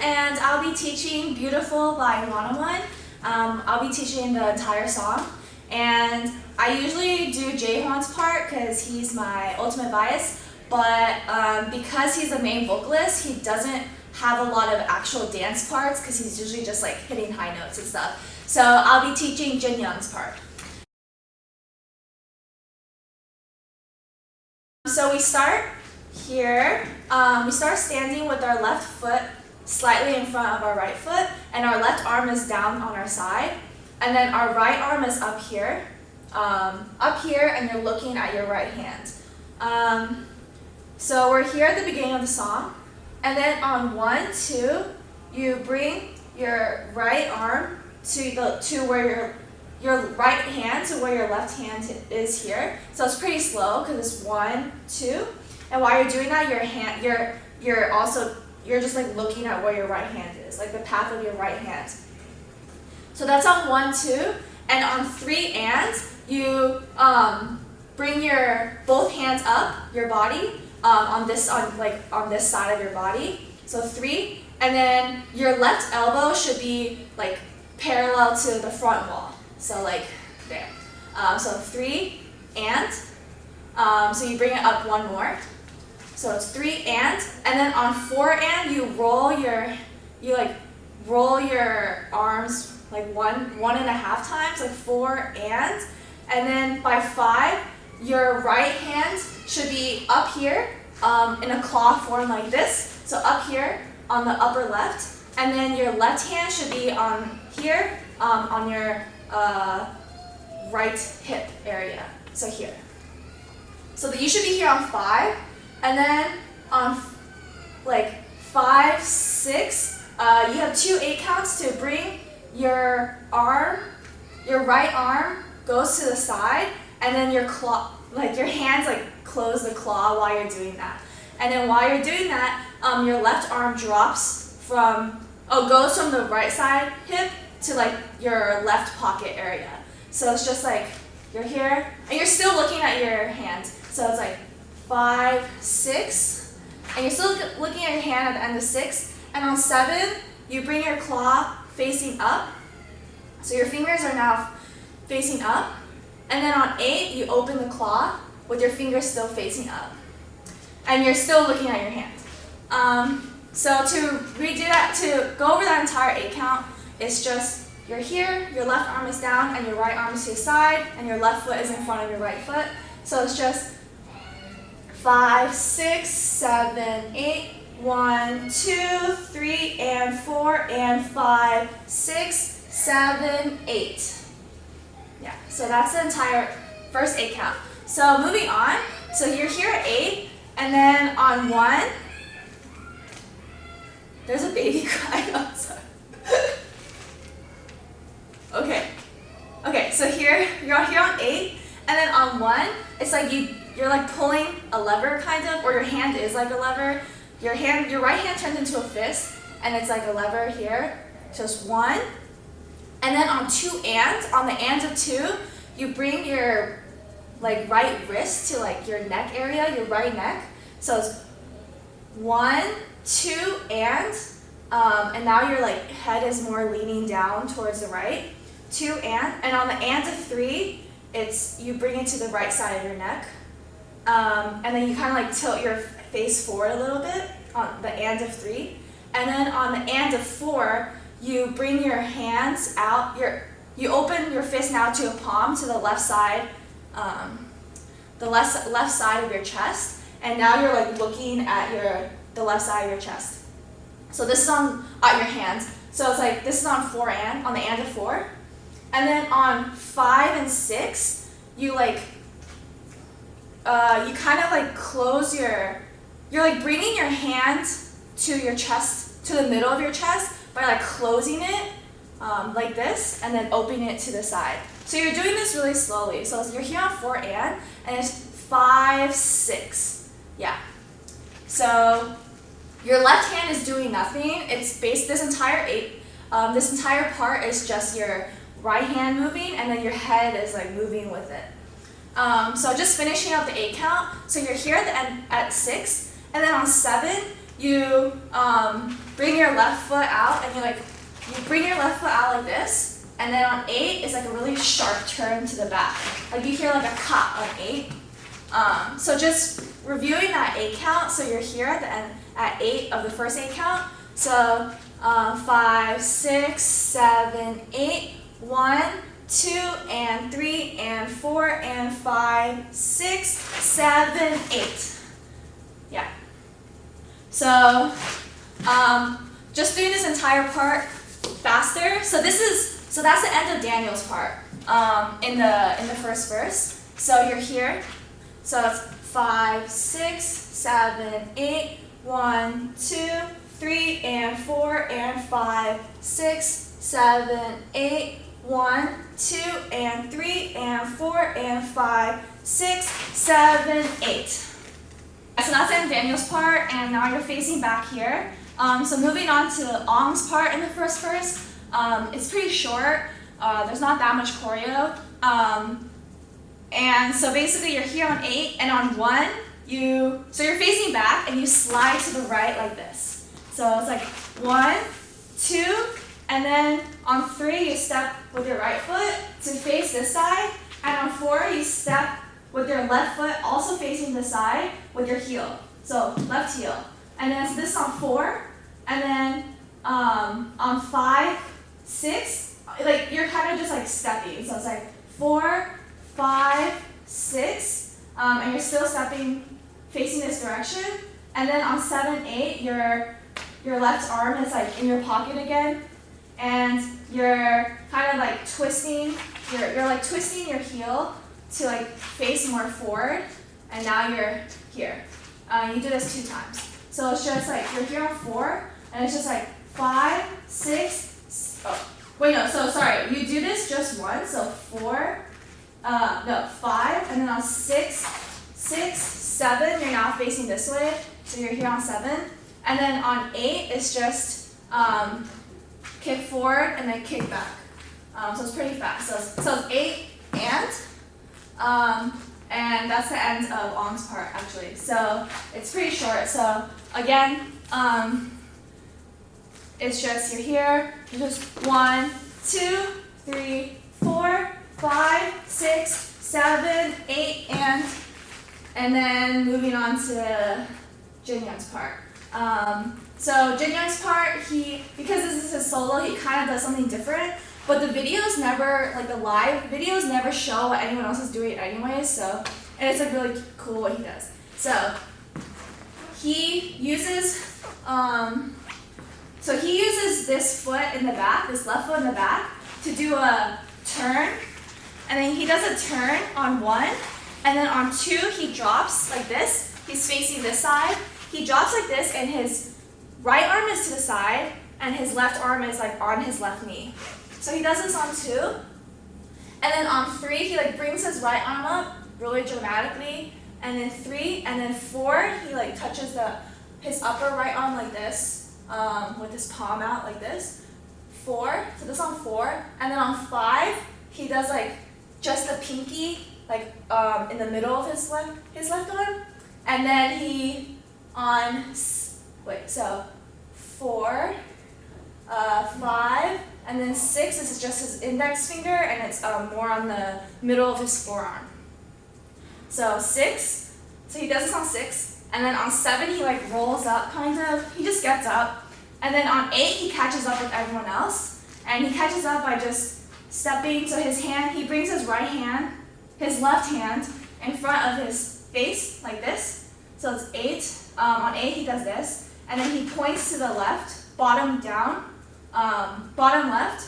and I'll be teaching Beautiful by 101. I'll be teaching the entire song, and I usually do Jaehwan's part because he's my ultimate bias, but because he's the main vocalist, he doesn't have a lot of actual dance parts because he's usually just like hitting high notes and stuff. So I'll be teaching Jinyoung's part. So we start here. We start standing with our left foot slightly in front of our right foot, and our left arm is down on our side, and then our right arm is up here, and you're looking at your right hand. So we're here at the beginning of the song, and then on 1, 2, you bring your right arm to where your right hand to where your left hand is here. So it's pretty slow because it's 1, 2, and while you're doing that, you're just like looking at where your right hand is, like the path of your right hand. So that's on 1, 2, and on 3 and you bring your both hands up your body on this side of your body. So 3, and then your left elbow should be like parallel to the front wall. So like there. So 3 and so you bring it up one more. So it's 3 and then on 4 and you roll your arms like one and a half times, like 4 and then by 5 your right hand should be up here in a claw form like this. So up here on the upper left, and then your left hand should be on here on your right hip area. So here. So that you should be here on 5. And then on like 5, 6, you have 2 8 counts to bring your right arm goes to the side, and then your claw, like your hands like close the claw while you're doing that. And then while you're doing that, your left arm goes from the right side hip to like your left pocket area. So it's just like you're here, and you're still looking at your hand. So it's like 5, 6, and you're still looking at your hand at the end of 6. And on 7, you bring your claw facing up. So your fingers are now facing up. And then on 8, you open the claw with your fingers still facing up. And you're still looking at your hand. So to redo that, to go over that entire 8 count, it's just you're here, your left arm is down, and your right arm is to the side, and your left foot is in front of your right foot. So it's just 5, 6, 7, 8, 1, 2, 3, and 4, and 5, 6, 7, 8. Yeah, so that's the entire first 8 count. So moving on, so you're here at 8, and then on 1, there's a baby crying outside. Okay, so here, you're here on 8, and then on 1, it's like you're like pulling a lever kind of, or your hand is like a lever. Your right hand turns into a fist, and it's like a lever here. Just 1. And then on 2 and, on the and of 2, you bring your like right wrist to like your neck area, your right neck. So it's 1, 2, and now your like head is more leaning down towards the right. 2 and on the and of 3, it's you bring it to the right side of your neck. And then you kind of like tilt your face forward a little bit on the and of 3. And then on the and of 4, you bring your hands out. You open your fist now to a palm to the left side, left side of your chest. And now you're like looking at the left side of your chest. So this is at your hands. So it's like this is on 4 and, on the and of 4. And then on 5 and 6, you like you kind of like close you're like bringing your hand to your chest, to the middle of your chest by like closing it like this, and then opening it to the side. So you're doing this really slowly. So you're here on 4 and it's 5, 6. Yeah. So your left hand is doing nothing. It's this entire part is just your right hand moving, and then your head is like moving with it. So just finishing up the 8 count. So you're here at the end at 6, and then on 7, you bring your left foot out, and you bring your left foot out like this, and then on 8 is like a really sharp turn to the back. Like you hear like a cut on 8. So just reviewing that 8 count, so you're here at the end at 8 of the first 8 count. So 5, 6, 7, 8, 1, 2, and 3, and 4, and 5, 6, 7, 8. Yeah. So just doing this entire part faster. So that's the end of Daniel's part in the first verse. So you're here. So it's 5, 6, 7, 8, 1, 2, 3, and 4, and 5, 6, 7, 8, 1, 2, and 3, and 4, and 5, 6, 7, 8. So that's in Daniel's part, and now you're facing back here. So moving on to Ong's part in the first verse, it's pretty short. There's not that much choreo. And so basically you're here on 8, and on 1, so you're facing back, and you slide to the right like this. So it's like 1, 2, and then on 3 you step with your right foot to face this side, and on 4 you step with your left foot also facing this side with your heel. So left heel. And then so this is on 4, and then on 5, 6, like you're kind of just like stepping. So it's like 4, 5, 6, and you're still stepping facing this direction. And then on 7, 8, your left arm is like in your pocket again, and you're kind of like twisting. You're like twisting your heel to like face more forward, and now you're here. You do this 2 times. So it's just like you're here on 4, and it's just like 5, 6. Oh, wait, no. So sorry. You do this just once. So 4. No, 5, and then on 6, 7, you're now facing this way, so you're here on 7, and then on 8, it's just kick forward and then kick back. So it's pretty fast. So it's 8 and that's the end of Ong's part actually. So it's pretty short. So again, it's just you're here, you're just 1, 2, 3, 4, 5, 6, 7, 8, and then moving on to Jinyoung's part. So Jinyoung's part, because this is his solo, he kind of does something different. But the videos never, like the live videos never show what anyone else is doing anyways. So, and it's like really cool what he does. So he uses this foot in the back, this left foot in the back, to do a turn. And then he does a turn on 1, and then on 2 he drops like this. He's facing this side. He drops like this, and his right arm is to the side, and his left arm is like on his left knee. So he does this on 2, and then on 3 he like brings his right arm up really dramatically, and then 3, and then 4 he like touches his upper right arm like this, with his palm out like this. 4, so this on 4, and then on 5 he does like just the pinky like in the middle of his left arm, and then he on 4, 5, and then 6 is just his index finger, and it's more on the middle of his forearm. So 6, so he does this on 6, and then on 7 he like rolls up kind of, he just gets up, and then on 8 he catches up with everyone else, and he catches up by just stepping, so he brings his right hand, his left hand, in front of his face, like this. So it's 8, on 8 he does this, and then he points to the left, bottom down, bottom left,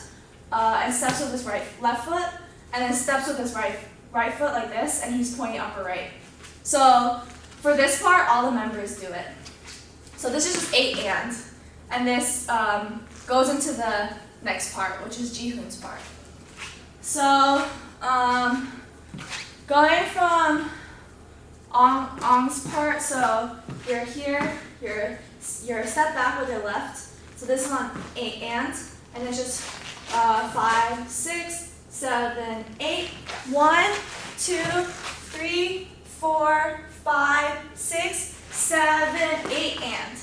and steps with his left foot, and then steps with his right foot like this, and he's pointing upper right. So for this part, all the members do it. So this is just 8 and this goes into the next part, which is Jihoon's part. So going from Ong's part, so you're here, you're step back with your left. So this is on 8 and it's just 5, 6, 7, 8, 1, 2, 3, 4, 5, 6, 7, 8 and.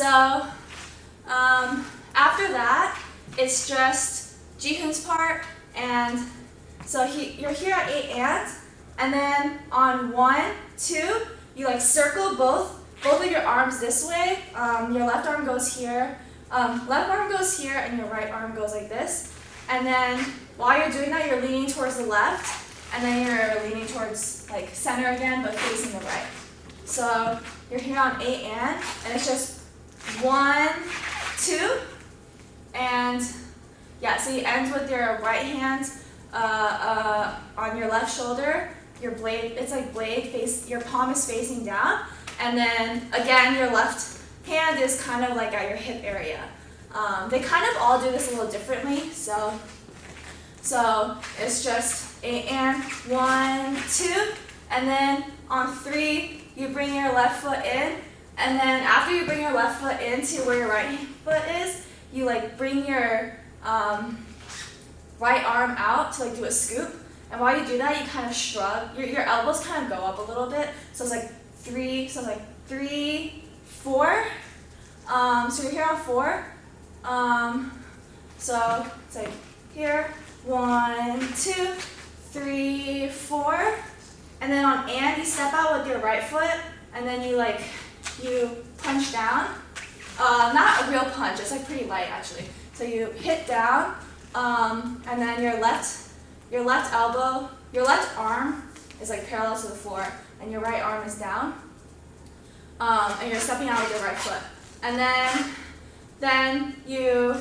So after that, it's just Jihoon's part, and so you're here at 8 and then on 1, 2, you like circle both of your arms this way. Your left arm goes here, left arm goes here, and your right arm goes like this. And then while you're doing that, you're leaning towards the left, and then you're leaning towards like center again, but facing the right. So you're here on 8 and it's just 1, 2, and yeah, so you end with your right hand on your left shoulder. Your blade, it's like blade face, your palm is facing down, and then again your left hand is kind of like at your hip area. They kind of all do this a little differently, so it's just 8 and 1, 2, and then on 3 you bring your left foot in, and then after you bring your left foot into where your right foot is, you like bring your right arm out to like do a scoop. And while you do that, you kind of shrug. Your elbows kind of go up a little bit. So it's like 3, 4. So you're here on 4. So it's like here, 1, 2, 3, 4. And then on and, you step out with your right foot, and then you punch down. Not a real punch, it's like pretty light actually. So you hit down, and then your left elbow, your left arm is like parallel to the floor, and your right arm is down. And you're stepping out with your right foot. And then you,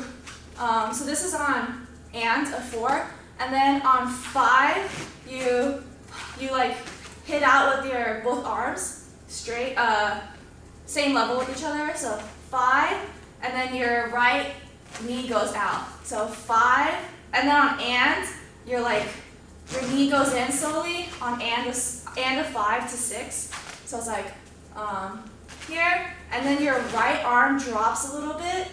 so this is on and a 4, and then on 5, you like hit out with your both arms straight, same level with each other. So 5, and then your right knee goes out. So 5, and then on and, you're like, your knee goes in slowly on and a 5 to 6. So it's like here, and then your right arm drops a little bit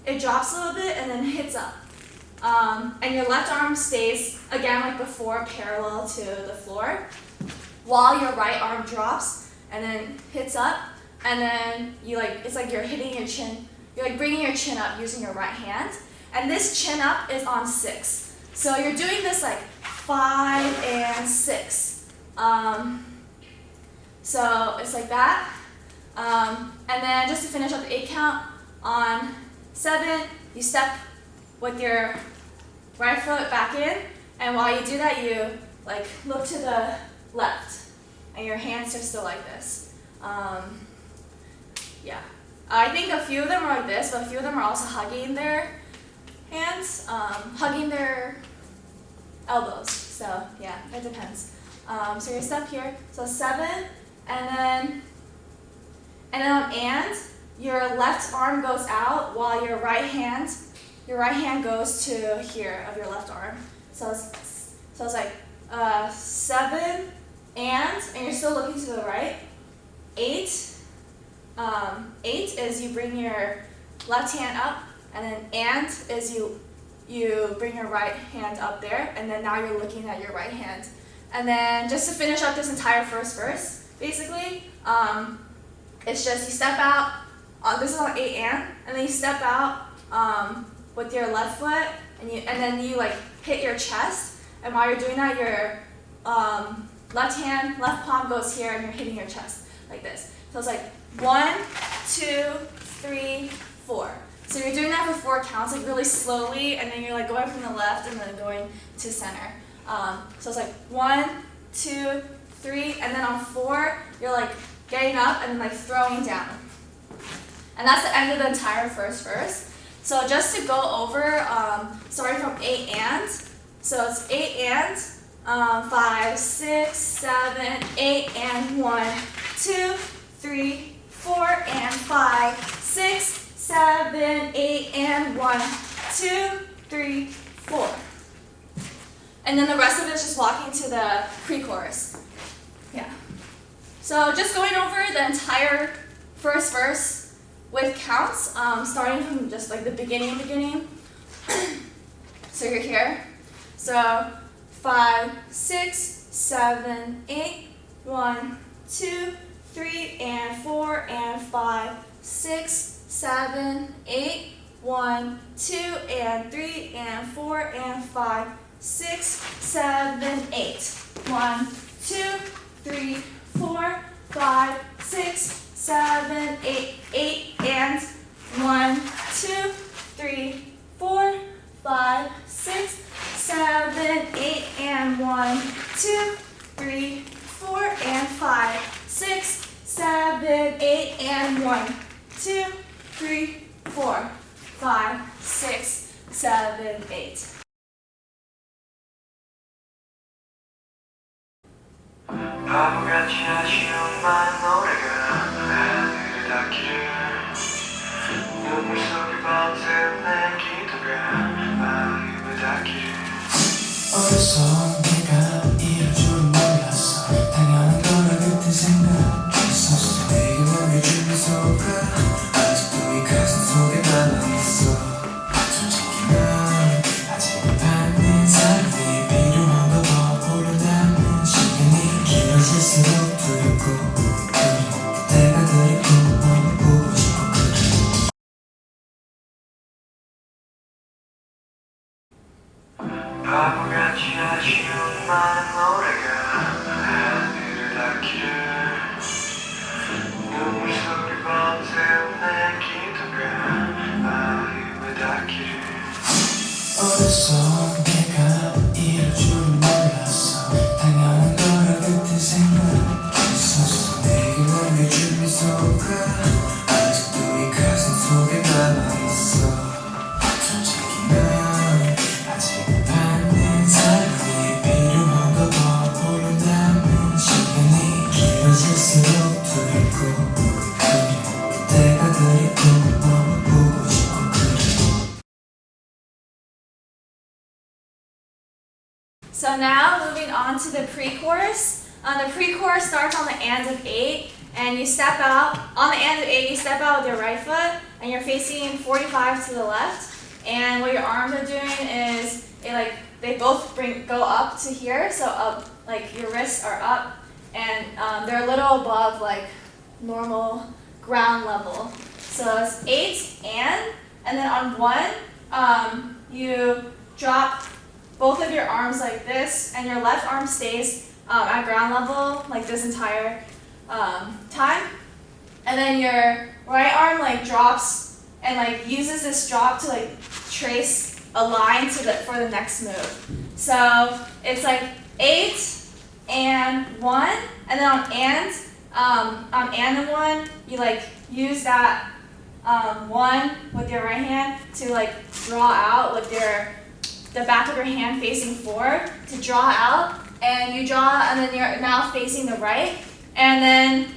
and then hits up. And your left arm stays, again like before, parallel to the floor, while your right arm drops and then hits up, and then it's like you're hitting your chin, you're like bringing your chin up using your right hand, and this chin up is on 6. So you're doing this like 5 and 6. So it's like that. And then just to finish up the 8 count, on 7, you step with your right foot back in, and while you do that, you like look to the left, and your hands are still like this. Yeah, I think a few of them are like this, but a few of them are also hugging their hands, hugging their elbows. So yeah, it depends. So you step here, so 7, and then on and, your left arm goes out while your right hand goes to here of your left arm. So it's like 7 and you're still looking to the right. 8. 8 is you bring your left hand up, and then and is you bring your right hand up there, and then now you're looking at your right hand. And then just to finish up this entire first verse, basically, it's just you step out. This is on 8 and then you step out with your left foot, and then you like hit your chest. And while you're doing that, your left palm goes here, and you're hitting your chest like this. So it's like 1, 2, 3, 4. So you're doing that for 4 counts, like really slowly, and then you're like going from the left and then going to center. So it's like 1, 2, 3, and then on 4, you're like getting up and then like throwing down. And that's the end of the entire first verse. So just to go over, starting from 8 and, so it's 8 and, 5, 6, 7, 8 and 1, 2, 3, 4 and 5, 6, 7, 8 and 1, 2, 3, 4. And then the rest of it is just walking to the pre-chorus. Yeah. So just going over the entire first verse with counts, starting from just like the beginning. So you're here. So 5, 6, 7, 8, 1, 2, 3 and 4 and 5, 6, 7, 8. 1, 2 and 3 and 4 and 5, 6, 7, 8. 1, 2, 3, 4, 5, 6, 7, 8. 8 and 1, 2, 3, 4, 5, 6, 7, 8 and 1, 2, 3, 4 and 5, 6, 7, 8 and 1, 2, 3, 4, 5, 6, 7, 8. 바보같이 아쉬운 많은 노래가 하늘을 닿기를 눈물 속에 밤새운 내 기도가 마음을 닿기를 어려서 내가 이럴 줄은 몰랐어 당연한 거라 그때 생각했었어 내게 남겨준 미소가 아직도 이 가슴 속에 남아있어 솔직히 난 아직은 받는 사랑이 필요한가 봐 홀로 남은 시간이 길어질수록 두렵고 그때가 그립고 너무 보고 싶고 그래 바보같이 아쉬운 많은 노래가 하늘을 닿기를 눈물 속에 밤새운 내 기도가 마음을 닿기를 어려서 내가 이럴 줄은 몰랐어 당연한 거라 그때 생각했었어 내게 남겨준 미소가 아직도 이 가슴 속에 남아있어 솔직히 난 아직은 받는 사랑이 필요한가 봐 홀로 남은 시간이 길어질수록 두렵고 그때가 그립고 너무 보고 싶고 그래 So now moving on to the pre-chorus. The pre-chorus starts on the and of 8, and you step out. On the and of 8, you step out with your right foot, and you're facing 45 to the left. And what your arms are doing is they both go up to here, so up, like your wrists are up, and they're a little above like normal ground level. So it's 8 and then on 1, you drop both of your arms like this, and your left arm stays at ground level like this entire time. And then your right arm like drops and like uses this drop to like trace a line for the next move. So it's like 8 and 1, and then on and 1, you like use that 1 with your right hand to like draw out with the back of your hand facing forward to draw out, and you draw, and then you're now facing the right, and then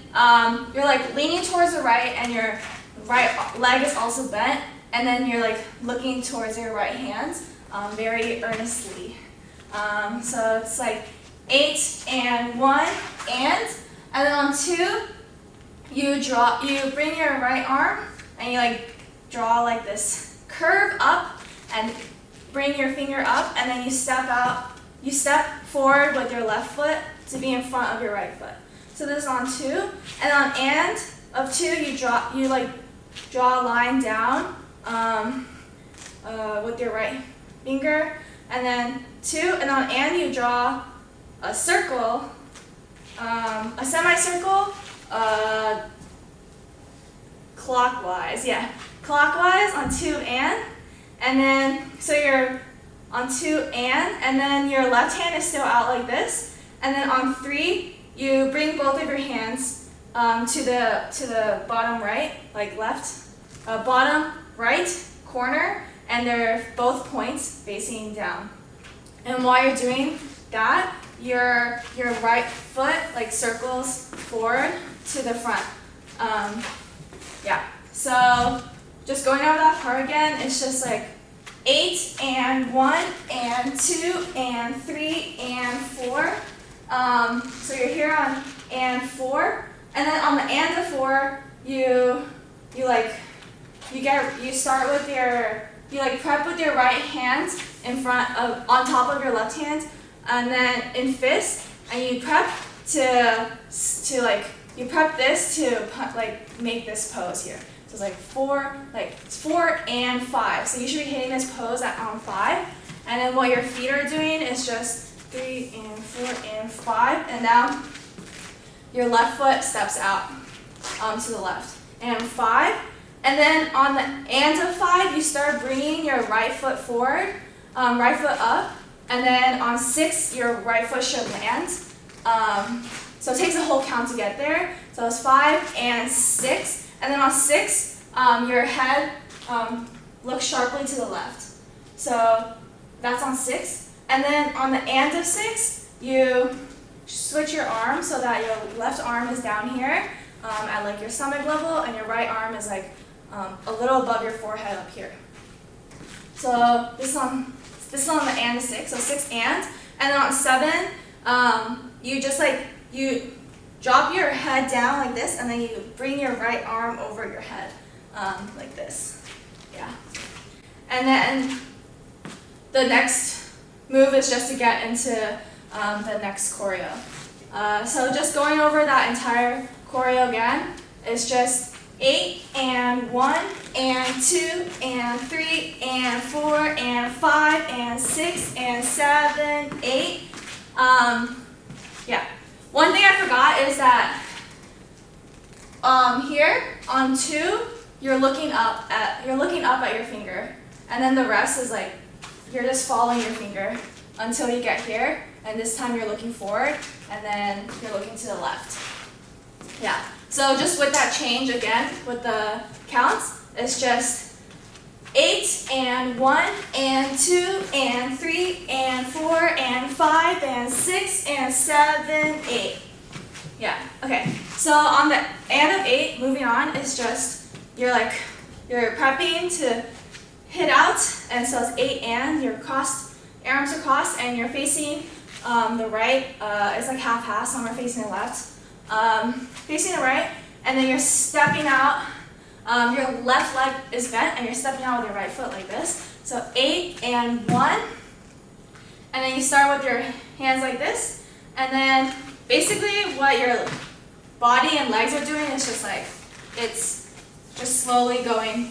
you're like leaning towards the right, and your right leg is also bent, and then you're like looking towards your right hand very earnestly. So it's like 8 and 1 and then on 2, you bring your right arm and you like draw like this curve up and bring your finger up, and then you step forward with your left foot to be in front of your right foot. So this is on 2, and on and of 2, you draw a line down with your right finger, and then 2, and on and you draw a circle, a semicircle, clockwise on 2 and then so you're on 2 and then your left hand is still out like this, and then on 3 you bring both of your hands to the bottom right, like left, bottom right corner, and they're both points facing down. And while you're doing that, your right foot like circles forward to the front. So just going over that part again, it's just like 8 and 1 and 2 and 3 and 4. So you're here on and 4, and then on the and of 4, you start with you prep with your right hand on top of your left hand, and then in fist, and you prep to like you prep this to like make this pose here. So it's like 4, it's 4 and 5. So you should be hitting this pose on 5. And then what your feet are doing is just 3 and 4 and 5. And now your left foot steps out to the left. And 5. And then on the and of 5, you start bringing your right foot forward, right foot up. And then on 6, your right foot should land. So it takes a whole count to get there. So it's 5 and 6. And then on 6, your head looks sharply to the left. So that's on 6. And then on the and of 6, you switch your arm so that your left arm is down here at like your stomach level, and your right arm is like a little above your forehead up here. So this is on the and of 6, so 6 and then on 7, you just like, you drop your head down like this, and then you bring your right arm over your head, like this, yeah. And then the next move is just to get into the next choreo. So just going over that entire choreo again, it's just 8 and 1 and 2 and 3 and 4 and 5 and 6 and 7, 8. Yeah. One thing I forgot is that here on 2, you're looking up at your finger, and then the rest is like you're just following your finger until you get here, and this time you're looking forward, and then you're looking to the left. Yeah. So just with that change again, with the counts, it's just 8 and 1 and 2 and 3 and 4 and 5 and 6 and 7, 8. Yeah, okay. So on the and of 8, moving on, is just you're prepping to hit out, and so it's 8 and your arms are crossed, and you're facing the right. It's like half-half, some are facing the left. Facing the right, and then you're stepping out. Your left leg is bent, and you're stepping out with your right foot like this. So 8 and 1, and then you start with your hands like this, and then basically what your body and legs are doing is just like, it's just slowly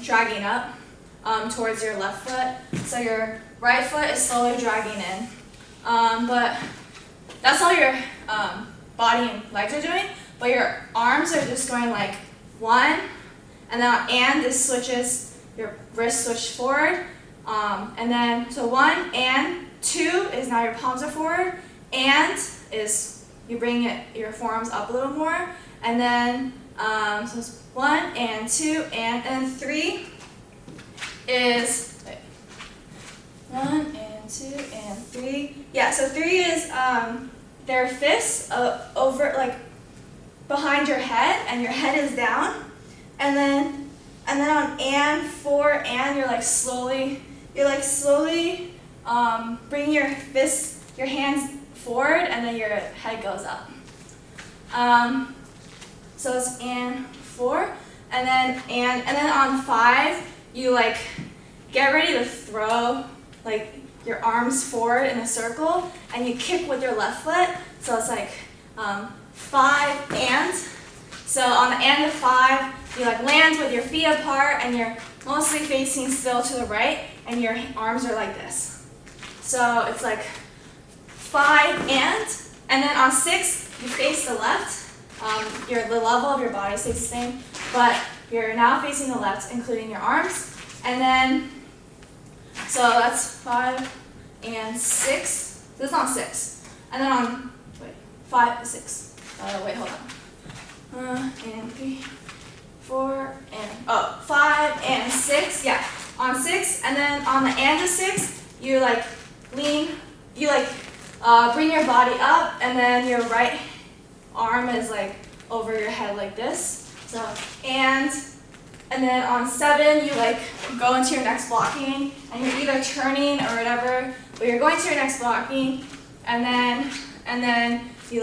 dragging up towards your left foot. So your right foot is slowly dragging in. But that's all your body and legs are doing, but your arms are just going like 1, and then and this switches, your wrist switch forward, and then so 1 and 2 is now your palms are forward, and is you bring your forearms up a little more, and then so it's 1 and 2 and 3 is 1 and 2 and 3. Yeah, so 3 is their fists over like behind your head, and your head is down, and then on and 4 and you're slowly bring your fists, your hands forward, and then your head goes up. So it's and 4, and then on 5 you get ready to throw your arms forward in a circle, and you kick with your left foot. So it's 5 and. So on the and of 5, you land with your feet apart, and you're mostly facing still to the right, and your arms are like this. So it's 5 and then on 6 you face the left. The level of your body stays the same, but you're now facing the left, including your arms. And then, so that's 5 and 6. This is on 6. And then on 5 to 6. Hold on. And 3, 4, and 5 and 6. Yeah, on 6. And then on the and of 6, you lean. You bring your body up, and then your right arm is over your head like this. So and then on 7, you go into your next blocking, and you're either turning or whatever, but you're going to your next blocking, and then you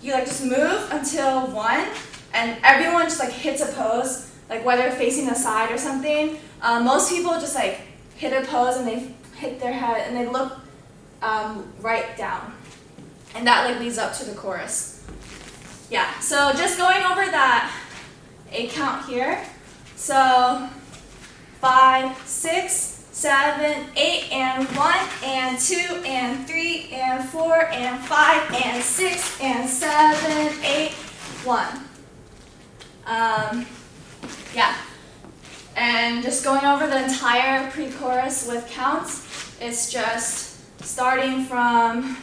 just move until 1, and everyone just hits a pose, whether facing the side or something. Most people just hit a pose, and they hit their head, and they look right down, and that leads up to the chorus. Yeah, so just going over that 8 count here. So 5, 6, 7, 8, and 1, and 2, and 3, and 4, and 5, and 6, and 7, 8, 1. Yeah. And just going over the entire pre-chorus with counts, it's just starting from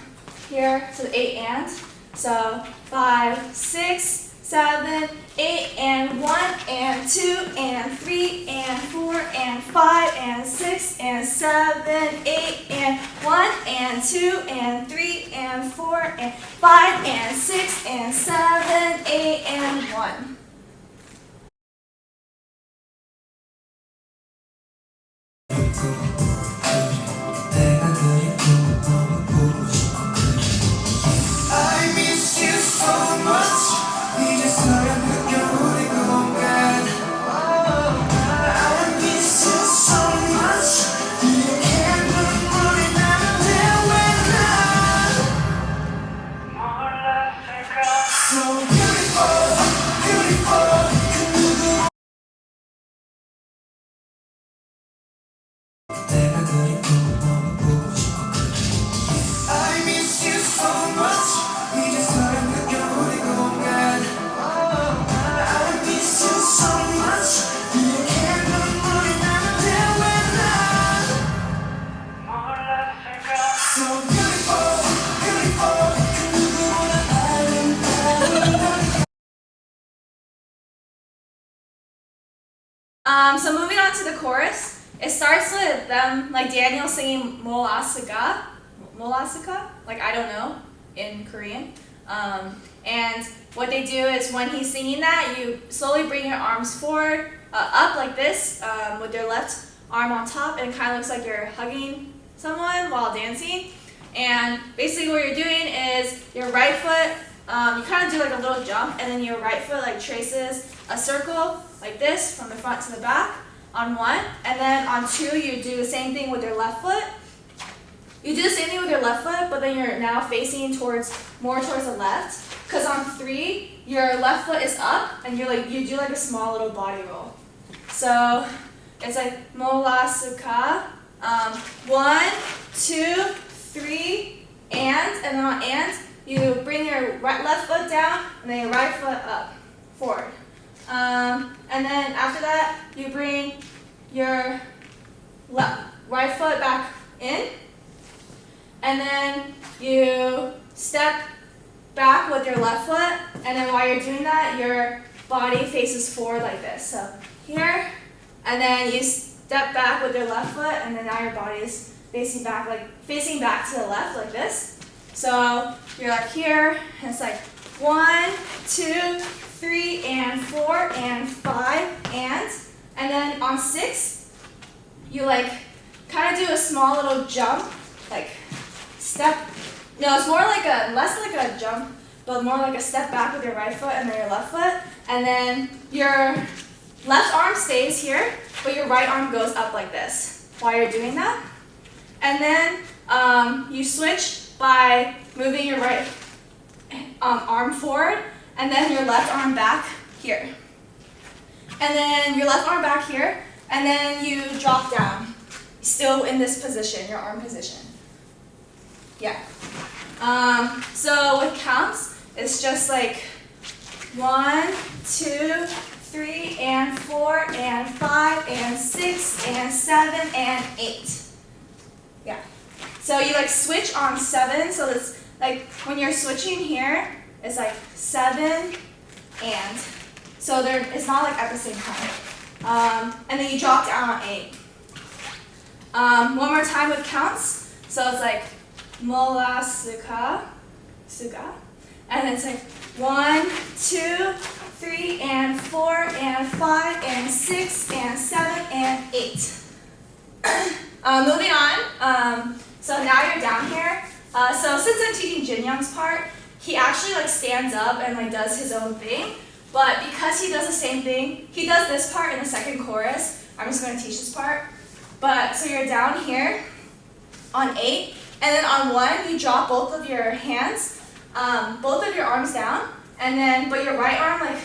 here to the 8 and. So 5, 6, 7, 8, and 1, and 2, and 3, and 4, and 5, and 6, and 7, 8, and 1, and 2, and 3, and 4, and 5, and 6, and 7, 8, and 1. I miss you so much. 이제서야 느껴보는 공간. I miss you so much. 이렇게 눈물이 나는데 왜 난 몰랐을까? So beautiful, beautiful. 그 누구 내가 그리고 너무 보고 싶어. I miss you so much. 이제서야 느껴보는 공간. I miss you so much. 이렇게 눈물이 나는데 왜 난 몰랐을까? So beautiful, beautiful. 그 누구보다 아름다운. So moving on to the chorus, it starts with them, like Daniel singing Molasaka, like I don't know in Korean. And what they do is when he's singing that, you slowly bring your arms forward, up like this, with your left arm on top, and it kind of looks like you're hugging someone while dancing. And basically what you're doing is your right foot, you kind of do like a little jump, and then your right foot like traces a circle like this from the front to the back on 1, and then on 2 you do the same thing with your left foot. You do the same thing with your left foot, but then you're now facing more towards the left, because on 3 your left foot is up, and you do like a small little body roll. So it's like Molasaka, 1, 2, 3, and then on and you bring your left foot down and then your right foot up, forward. And then after that, you bring your right foot back in, and then you step back with your left foot, and then while you're doing that, your body faces forward like this. So here, and then you step back with your left foot, and then now your body is facing back to the left like this. So you're like here, and it's like 1, 2, 3, and 4, and 5, and then on 6, you like kind of do a small little jump, like step. No, it's more like less like a jump, but more like a step back with your right foot and then your left foot, and then your left arm stays here, but your right arm goes up like this while you're doing that. And then you switch by moving your right arm forward, and then your left arm back here. And then your left arm back here, and then you drop down, still in this position, your arm position. Yeah. So with counts, it's just like 1, 2, 3, and 4, and 5, and 6, and 7, and 8. Yeah. So you like switch on 7, so it's like when you're switching here, it's like 7 and. So it's not like at the same time. And then you drop down on 8. One more time with counts. So it's like Molasaka, suga. And then it's like 1, 2, 3, and 4, and 5, and 6, and 7, and 8. Moving on. So now you're down here. So since I'm teaching Jinyoung's part, he actually like stands up and like does his own thing. But because he does the same thing, he does this part in the second chorus. I'm just going to teach this part. But so you're down here on 8, and then on 1 you drop both of your hands, both of your arms down, and then, but your right arm like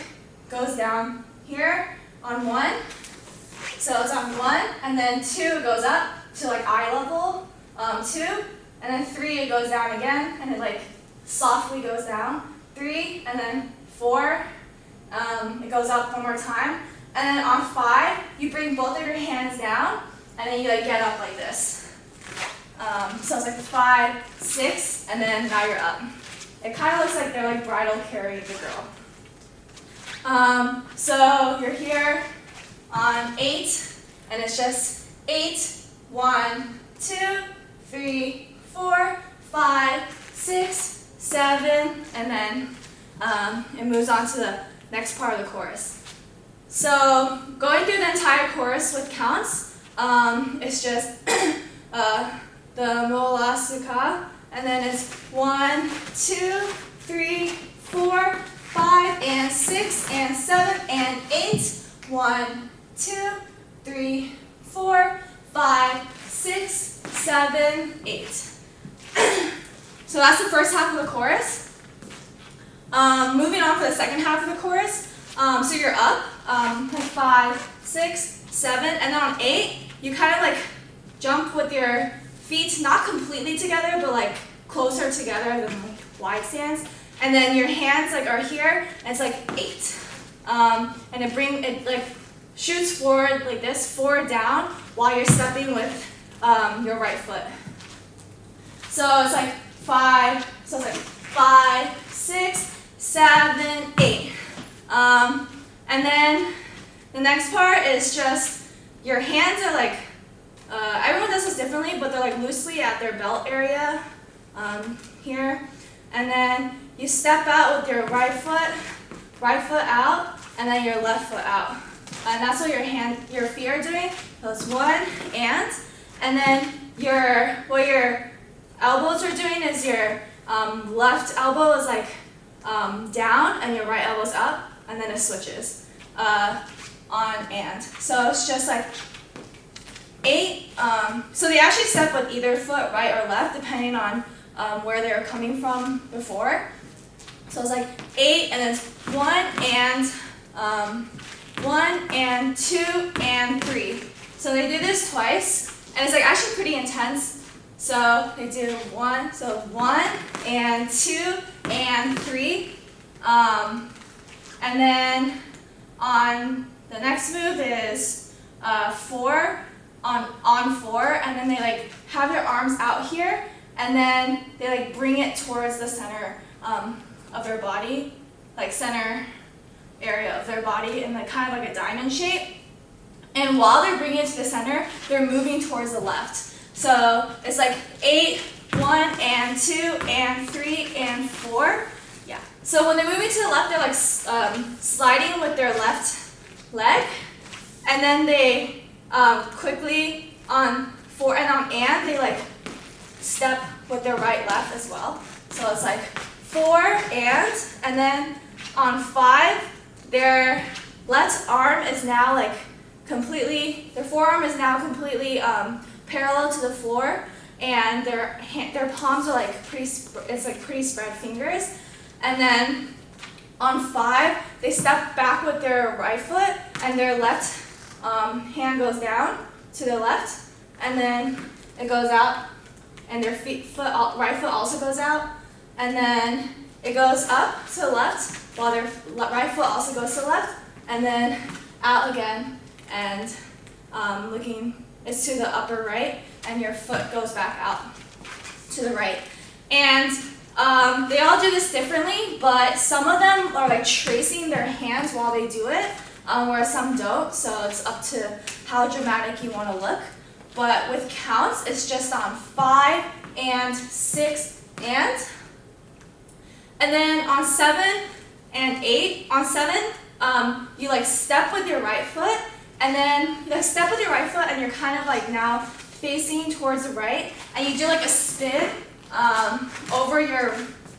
goes down here on 1. So it's on 1, and then 2 goes up to like eye level, 2, and then 3 it goes down again, and it like softly goes down, 3, and then 4, it goes up one more time, and then on 5, you bring both of your hands down, and then you like get up like this. So it's like 5, 6, and then now you're up. It kind of looks like they're like bridal carrying the girl. So you're here on 8, and it's just 8, 1, 2, 3, 4, 5, 6, 7, and then it moves on to the next part of the chorus. So going through the entire chorus with counts, it's just the mola suka, and then it's 1, 2, 3, 4, 5, and 6, and 7, and 8. 1, 2, 3, 4, 5, 6, 7, 8. So that's the first half of the chorus. Moving on for the second half of the chorus. So you're up, like 5, 6, 7, and then on 8, you kind of like jump with your feet not completely together, but like closer together than like wide stance. And then your hands like are here, and it's like 8. And it like shoots forward like this, forward down, while you're stepping with your right foot. So it's like 5, so it's like 5, 6, 7, 8. And then the next part is just your hands are like, everyone does this differently, but they're like loosely at their belt area here. And then you step out with your right foot out, and then your left foot out. And that's what your feet are doing. So it's 1, and then what your elbows are doing is your left elbow is like down, and your right elbow's up, and then it switches on and. So it's just like 8. So they actually step with either foot, right or left, depending on where they were coming from before. So it's like 8, and then it's 1 and 2 and 3. So they do this twice, and it's like actually pretty intense. So they do 1, so 1 and 2 and 3. And then on the next move is 4 on 4, and then they like have their arms out here, and then they like bring it towards the center of their body, like center area of their body, in like kind of like a diamond shape. And while they're bringing it to the center, they're moving towards the left. So it's like 8, 1 and 2 and 3 and 4. Yeah. So when they're moving to the left, they're like sliding with their left leg, and then they quickly on 4 and they like step with their right left as well. So it's like 4 and then on 5, their left arm is now like completely, their forearm is now completely parallel to the floor, and their palms are like pretty spread fingers. And then on 5, they step back with their right foot, and their left hand goes down to the left, and then it goes out, and their right foot also goes out, and then it goes up to the left, while their right foot also goes to the left, and then out again, and it's to the upper right, and your foot goes back out to the right. And they all do this differently, but some of them are like tracing their hands while they do it, whereas some don't, so it's up to how dramatic you want to look. But with counts, it's just on 5 and 6 and then on 7 and 8, on 7, you like step with your right foot, and then you like step with your right foot, and you're kind of like now facing towards the right, and you do like a spin over your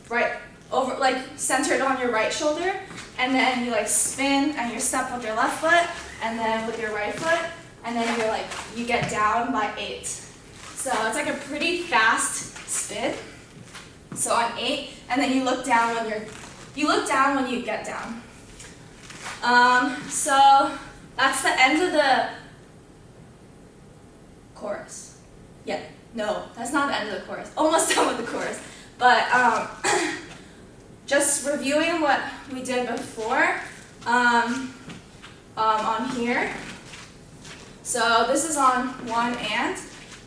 right, like centered on your right shoulder, and then you like spin, and you step with your left foot, and then with your right foot, and then you get down by 8. So it's like a pretty fast spin. So on 8, and then you look down when you're You look down when you get down. So that's the end of the chorus. Yeah, no, that's not the end of the chorus. Almost done with the chorus. But just reviewing what we did before on here. So this is on 1 and.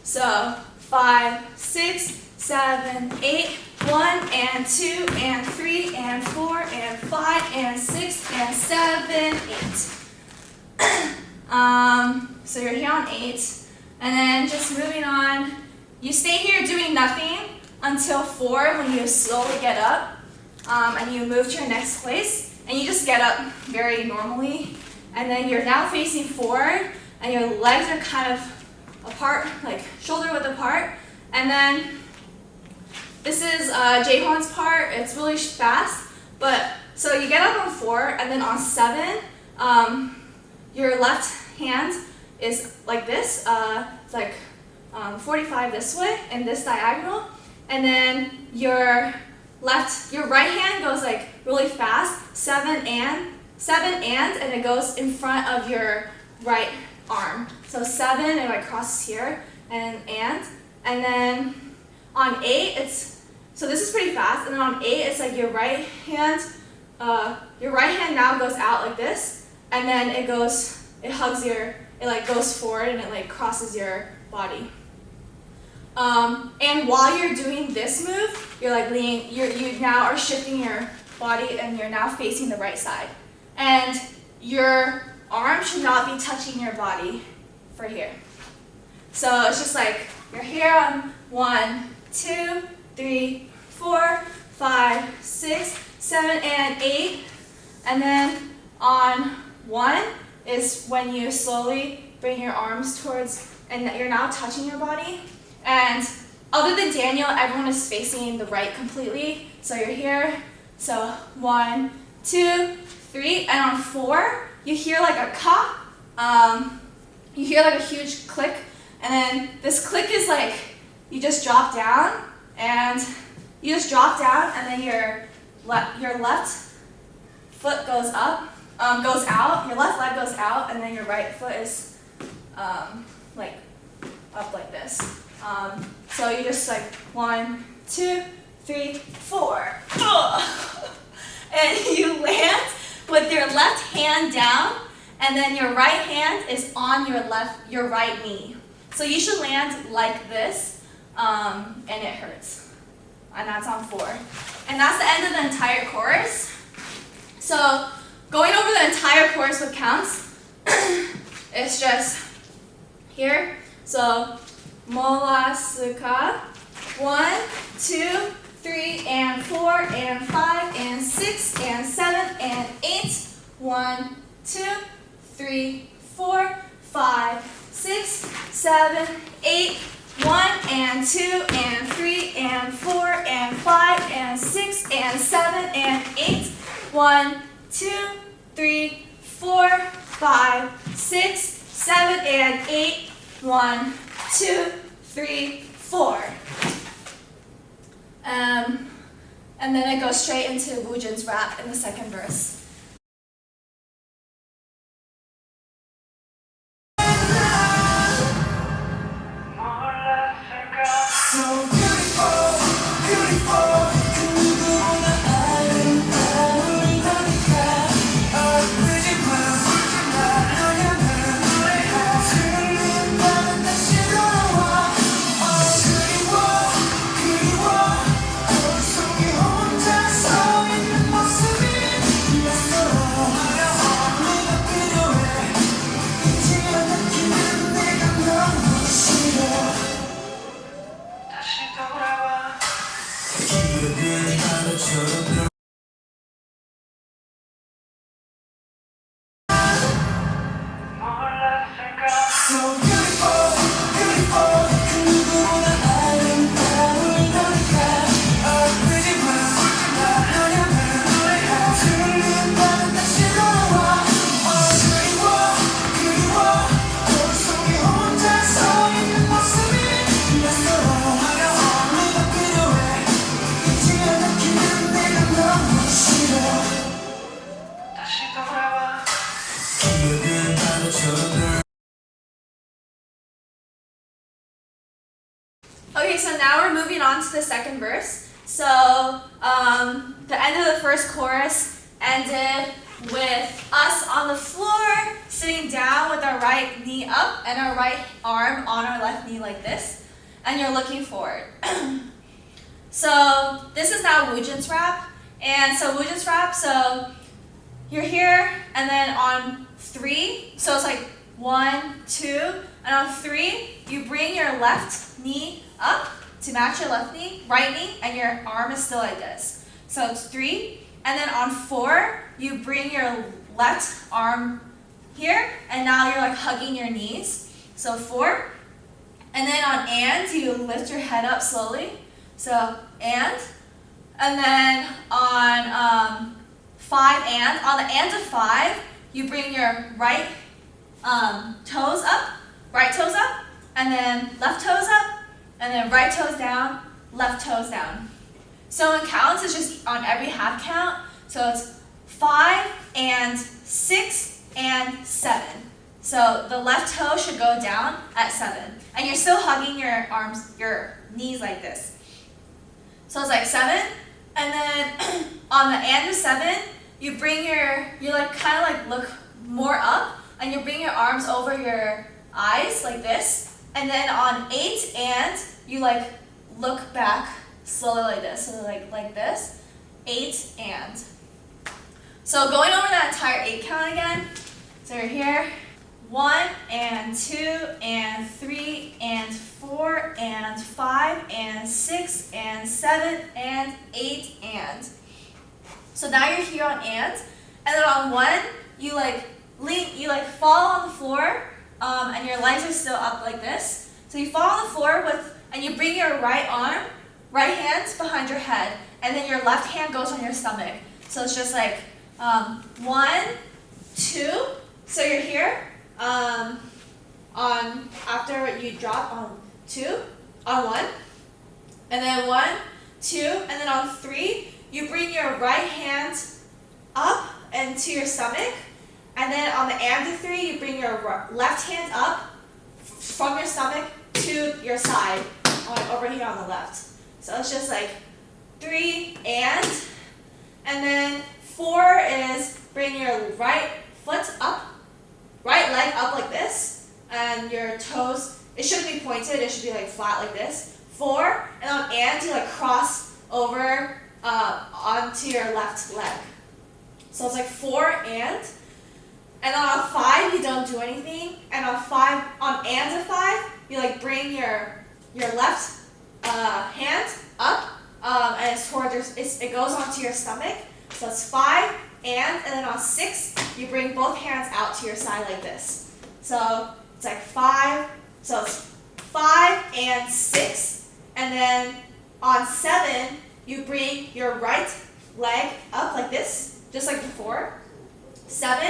So 5, 6, 7, 8, 1 and 2 and 3 and 4 and 5 and 6 and 7, 8. So you're here on 8. And then just moving on, you stay here doing nothing until 4 when you slowly get up and you move to your next place. And you just get up very normally. And then you're now facing forward and your legs are kind of apart, like shoulder width apart. And then this is Jaehwan's part. It's really fast. But so you get up on 4 and then on 7, your left hand is like this. It's like 45 this way in this diagonal. And then your right hand goes like really fast, 7 and it goes in front of your right arm. So 7, it like crosses here, and then on 8, so this is pretty fast, and then on 8, it's like your right hand now goes out like this, and then it like goes forward and it like crosses your body. And while you're doing this move, you're like you now are shifting your body and you're now facing the right side. And your arm should not be touching your body for here. So it's just like you're here on 1, 2, 3, 4, 5, 6, 7, and 8. And then on 1 is when you slowly bring your arms towards, and you're now touching your body. And other than Daniel, everyone is facing the right completely. So you're here. So 1, 2, 3, and on 4, you hear like a ka. You hear like a huge click, and then this click is like you just drop down, and then your left foot goes out, your left leg goes out, and then your right foot is like up like this. So you just like 1, 2, 3, 4, and you land with your left hand down, and then your right hand is on your right knee. So you should land like this, and it hurts. And that's on 4. And that's the end of the entire chorus. So going over the entire chorus with counts, it's just here. So molasuka, 1, 2, 3, and 4, and 5, and 6, and 7, and 8. 1, 2, 3, 4, 5, 6, 7, 8. 1, and 2, and 3, and 4, and 5, and 6, and 7, and 8. 1, 2, 3, 4, 5, 6, 7, and 8. 1, 2, 3, 4. And then it goes straight into Woojin's rap in the second verse. So beautiful, beautiful. 그 누구보다 아름다우니까 아프지만 너야는 흐린 밤은 다시 돌아와. 그리워 어디서 혼자 서 있는 모습이 것처럼. Okay, so now we're moving on to the second verse. So the end of the first chorus ended with us on the floor, sitting down with our right knee up and our right arm on our left knee like this, and you're looking forward. So this is now Woojin's rap, and so Woojin's rap, so you're here, and then on 3, so it's like 1, 2, and on 3, you bring your left knee up to match your left knee, right knee, and your arm is still like this. So it's 3, and then on 4, you bring your left arm here, and now you're like hugging your knees. So 4, and then on and, you lift your head up slowly. So and then on 5 and, on the and of 5, you bring your right toes up, and then left toes up, and then right toes down, left toes down. So in counts, it's just on every half count. So it's 5 and 6 and 7. So the left toe should go down at 7. And you're still hugging your arms, your knees like this. So it's like 7, and then on the and of 7, you bring you like kind of like look more up, and you bring your arms over your eyes like this, and then on 8 and, you like look back slowly like this, so like this, 8 and. So going over that entire 8 count again, so you're here, 1 and 2 and 3 and 4 and 5 and 6 and 7 and 8 and. So now you're here on and then on 1, you like fall on the floor, and your legs are still up like this. So you fall on the floor and you bring your right hand behind your head, and then your left hand goes on your stomach. So it's just like 1, 2. So you're here on after you drop on 2, on 1, and then 1, 2, and then on 3, you bring your right hand up and to your stomach, and then on the and of 3, you bring your left hand up from your stomach to your side, over here on the left. So it's just like 3 and then 4 is bring your right foot up, right leg up like this, and your toes, it shouldn't be pointed, it should be like flat like this. 4, and on and, you like cross over onto your left leg. So it's like 4 and then on 5, you don't do anything, and on and of 5, you like bring your left hand up, and it's towards it goes onto your stomach. So it's 5 and then on 6, you bring both hands out to your side like this. So it's like 5, so it's 5 and 6, and then on 7, you bring your right leg up like this, just like before. 7,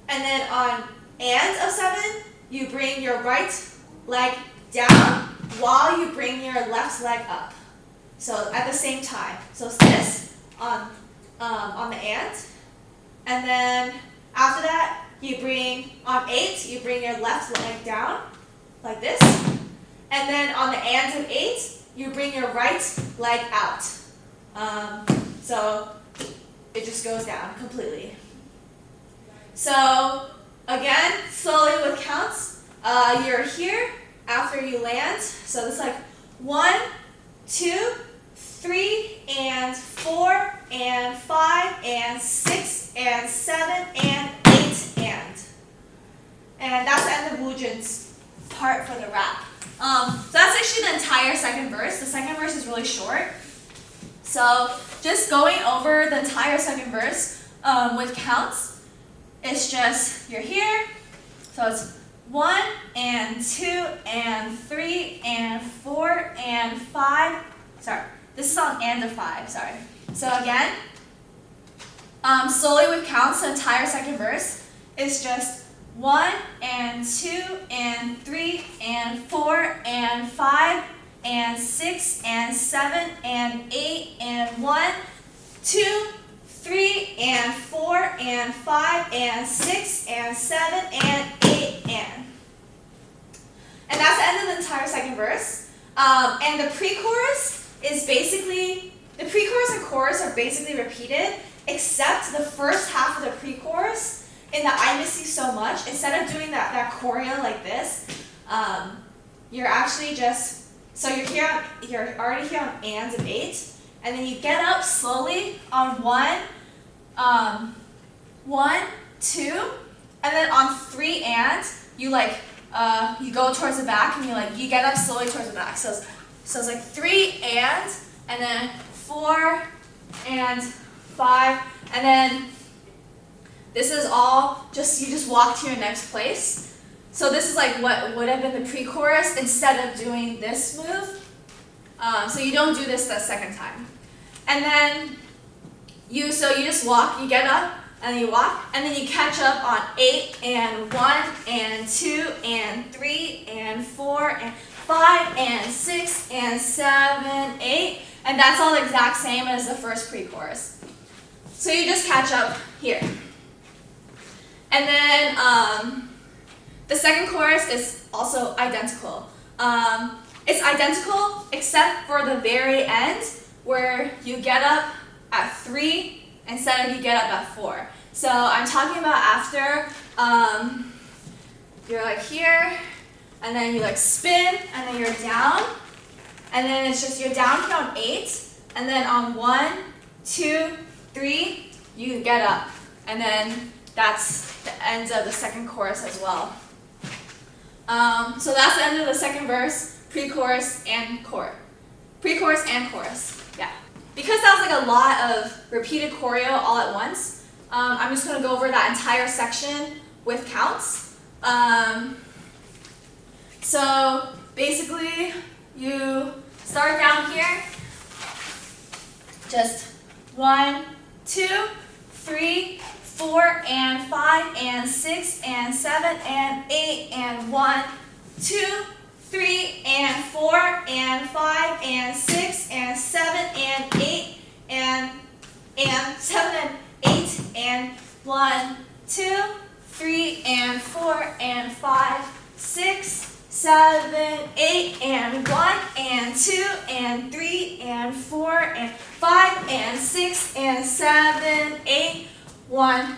and then on and of 7, you bring your right leg down while you bring your left leg up. So at the same time. So it's this on the and then after that, you bring on 8, you bring your left leg down like this, and then on the and of 8, you bring your right leg out. So it just goes down completely. So again, slowly with counts, you're here after you land. So it's like 1, 2, 3 and 4 and 5 and 6 and 7 and 8 and that's the end of Woojin's part for the rap. So that's actually the entire second verse. The second verse is really short. So just going over the entire second verse with counts, it's just you're here. So it's 1 and 2 and 3 and 4 and 5. Sorry, this is on and of 5. Sorry. So again, slowly with counts, the entire second verse is just 1 and 2 and 3 and 4 and 5 and 6 and 7 and 8 and 1, 2, 3 and 4 and 5 and 6 and 7 and 8 And that's the end of the entire second verse. And the pre-chorus is basically, the pre-chorus and chorus are basically repeated, except the first half of the pre-chorus in the I Miss You So Much, instead of doing that choreo like this, you're actually just, so you're already here on ands and 8, and then you get up slowly on 1, 2, and then on 3 and, you like, you go towards the back and you get up slowly towards the back. So it's like 3 and then 4 and 5, and then this is all just, you just walk to your next place. So this is like what would have been the pre-chorus instead of doing this move. So you don't do this the second time. And then you just walk, you get up, and then you walk, and then you catch up on 8 and 1 and 2 and 3 and 4 and 5 and 6 and 7, 8, and that's all the exact same as the first pre-chorus. So you just catch up here. And then the second chorus is also identical. It's identical except for the very end where you get up at 3 instead of you get up at 4. So I'm talking about after you're like here, and then you like spin, and then you're down, and then it's just you're down here on 8, and then on 1, 2, 3, you get up, and then that's the end of the second chorus as well. So that's the end of the second verse, pre-chorus and chorus. Pre-chorus and chorus, yeah. Because that was like a lot of repeated choreo all at once, I'm just going to go over that entire section with counts. So basically, you start down here, just 1, 2, 3, 4, and 5, and 6, and 7, and 8, and 1, 2, 3, and 4, and 5, and 6, and 7, and 8, and 7, and 8, and 1, 2, 3, and 4, and 5, 6, 7, 8, and 1, and 2, and 3, and 4, and 5, and 6, and 7, 8, 1,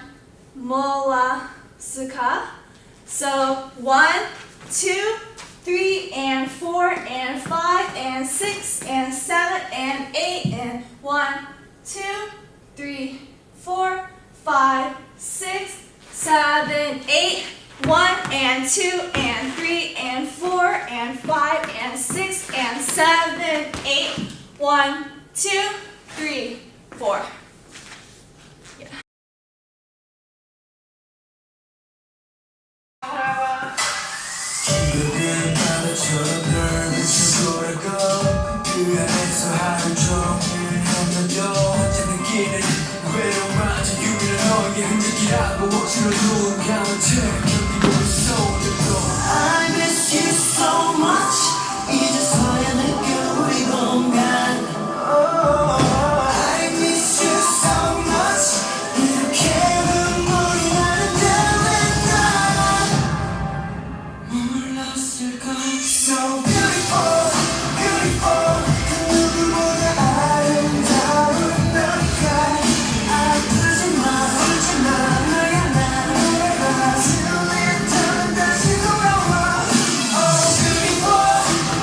mula suka. So 1, 2, 3, and 4, and 5, and 6, and 7, and 8, and 1, 2, 3, 4, 5, 6, 7, 8, 1, and 2, and 3, and 4, and 5, and 6, and 7, 8, 1, 2, 3, 4. Yeah. 기억은 바다처럼 널 비춰 돌아가 그 안에서 하루 종일 헤매도 혼자 느끼는 외로움마저 유일한 너의 흔적이라고 억지로 눈 감은 채 견디고 있어 오늘도 I miss you so much 이제서야 느껴 우리 공간 I miss you so much 이렇게 눈물이 나는데 왜 난 몰랐을까 So beautiful, beautiful 그 누구보다 아름다운 너니까 아프지 마, 울지 마 너야 나 슬리던 다시 돌아와 Oh beautiful,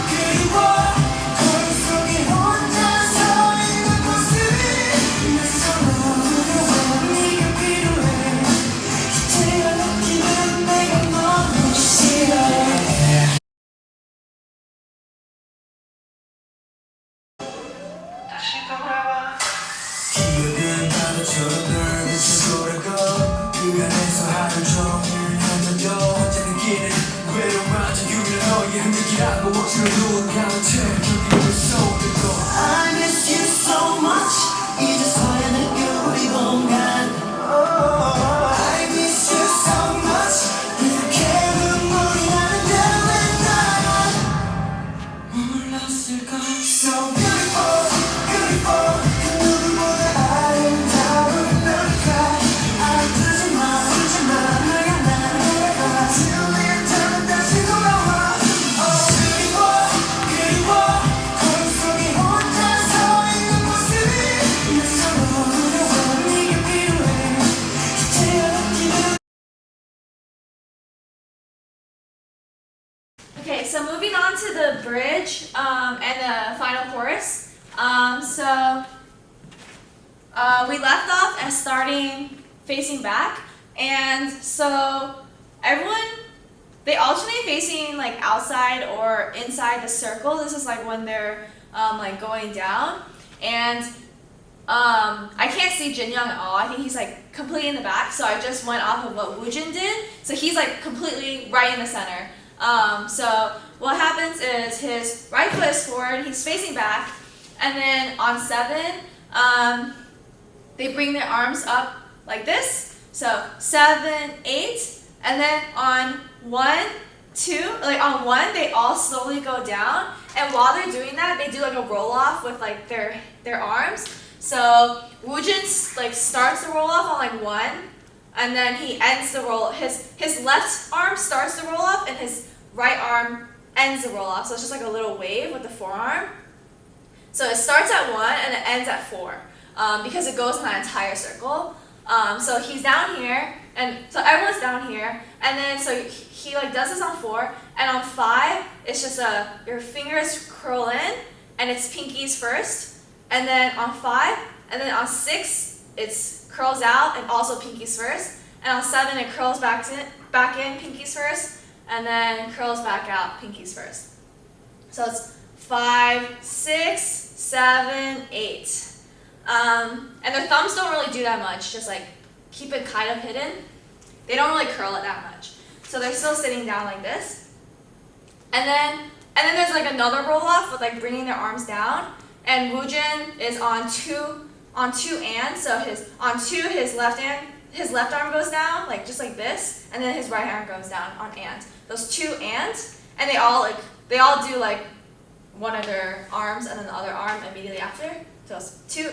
그리워 거울 속에 혼자서 있는 모습이 낯설어 두려워 네가 필요해 기대가 느끼는 내가 너무 싫어해 다시 돌아와 기억은 바다처럼 널 비춰 돌아가 그 안에서 하루 종일 헤매도 혼자 느끼는 외로움마저 유일한 너의 흔적이라고 억지로 눈 감은 채 견디고 있어 오늘도 I miss you so much 이제서야 느껴 우리 공간 I miss you so much 이렇게 눈물이 나는데 왜 난 몰랐을까 So beautiful, beautiful 그 누구보다 아름다운 너니까 아프지 마, 울지 마 너야 나 슬리던 다시 돌아와 Oh Okay, so moving on to the bridge and the final chorus. We left off as starting facing back, and so everyone, they alternate facing like outside or inside the circle. This is like when they're like going down, and I can't see Jinyoung at all. I think he's like completely in the back, so I just went off of what Woojin did. So he's like completely right in the center. So what happens is his right foot is forward, he's facing back, and then on 7, they bring their arms up like this. So 7, 8, and then on 1, 2, like on 1, they all slowly go down. And while they're doing that, they do like a roll off with like their arms. So Woojin like starts the roll off on like 1, and then he ends the roll. His left arm starts the roll off, and his right arm ends the roll off. So it's just like a little wave with the forearm. So it starts at 1 and it ends at 4 because it goes in that entire circle. So he's down here, and so everyone's down here, and then so he like does this on 4, and on 5 it's just your fingers curl in, and it's pinkies first, and then on 5, and then on 6 it's curls out and also pinkies first, and on 7 it curls back in pinkies first, and then curls back out pinkies first. So it's 5, 6, 7, 8. And their thumbs don't really do that much, just like keep it kind of hidden. They don't really curl it that much. So they're still sitting down like this. And then there's like another roll off with like bringing their arms down. And Woojin is on 2 and so his left arm goes down, like just like this, and then his right arm goes down on and. Those 2 and they all do like one of their arms and then the other arm immediately after. So it's 2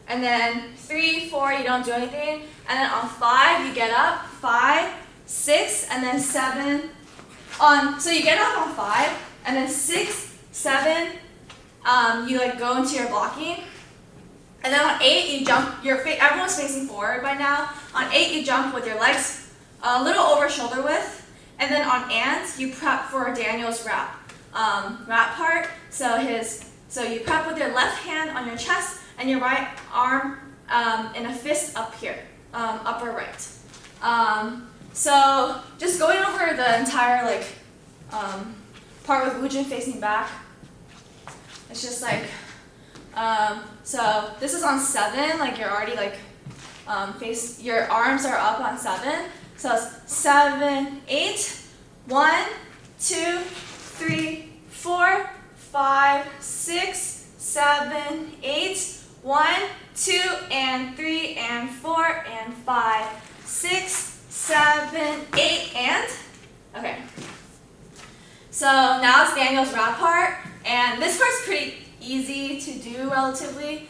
and then 3, 4, you don't do anything, and then on 5 you get up, 5, 6, and then 7. So you get up on 5, and then 6, 7, you like go into your blocking, and then on 8 you jump. Everyone's facing forward by now. On 8 you jump with your legs a little over shoulder width, and then on and you prep for Daniel's rap part. So you prep with your left hand on your chest and your right arm in a fist up here, upper right. So just going over the entire like part with Woojin facing back. It's just like so this is on 7. Like you're already like your arms are up on 7. So it's 7, 8, 1, 2, 3, 4, 5, 6, 7, 8, 1, 2, and 3, and 4, and 5, 6, 7, 8, and okay. So now it's Daniel's rap part, and this part's pretty easy to do relatively.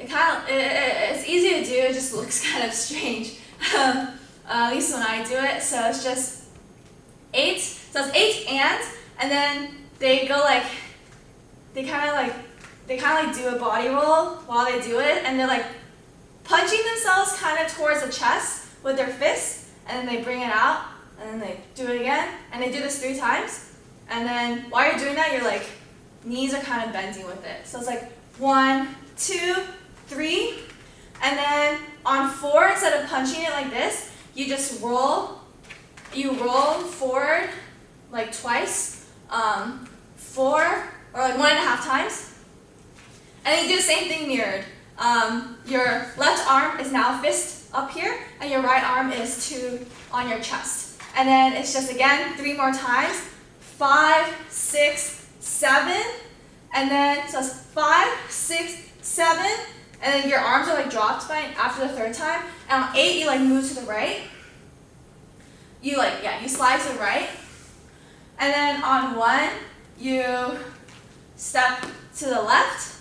It's easy to do. It just looks kind of strange, at least when I do it. So it's just 8. So it's 8 and then they go like they kind of like do a body roll while they do it, and they're like punching themselves kind of towards the chest with their fists, and then they bring it out, and then they do it again, and they do this 3 times, and then while you're doing that, your like knees are kind of bending with it. So it's like 1, 2, 3, and then on 4, instead of punching it like this, you just roll. You roll forward like twice, 4 or like 1.5 times, and then you do the same thing mirrored. Your left arm is now fist up here, and your right arm is on your chest. And then it's just again 3 more times, 5, 6, 7, and then so it's 5, 6, 7, and then your arms are like dropped after the 3rd time. And on 8 you like move to the right. You slide to the right, and then on 1 you step to the left,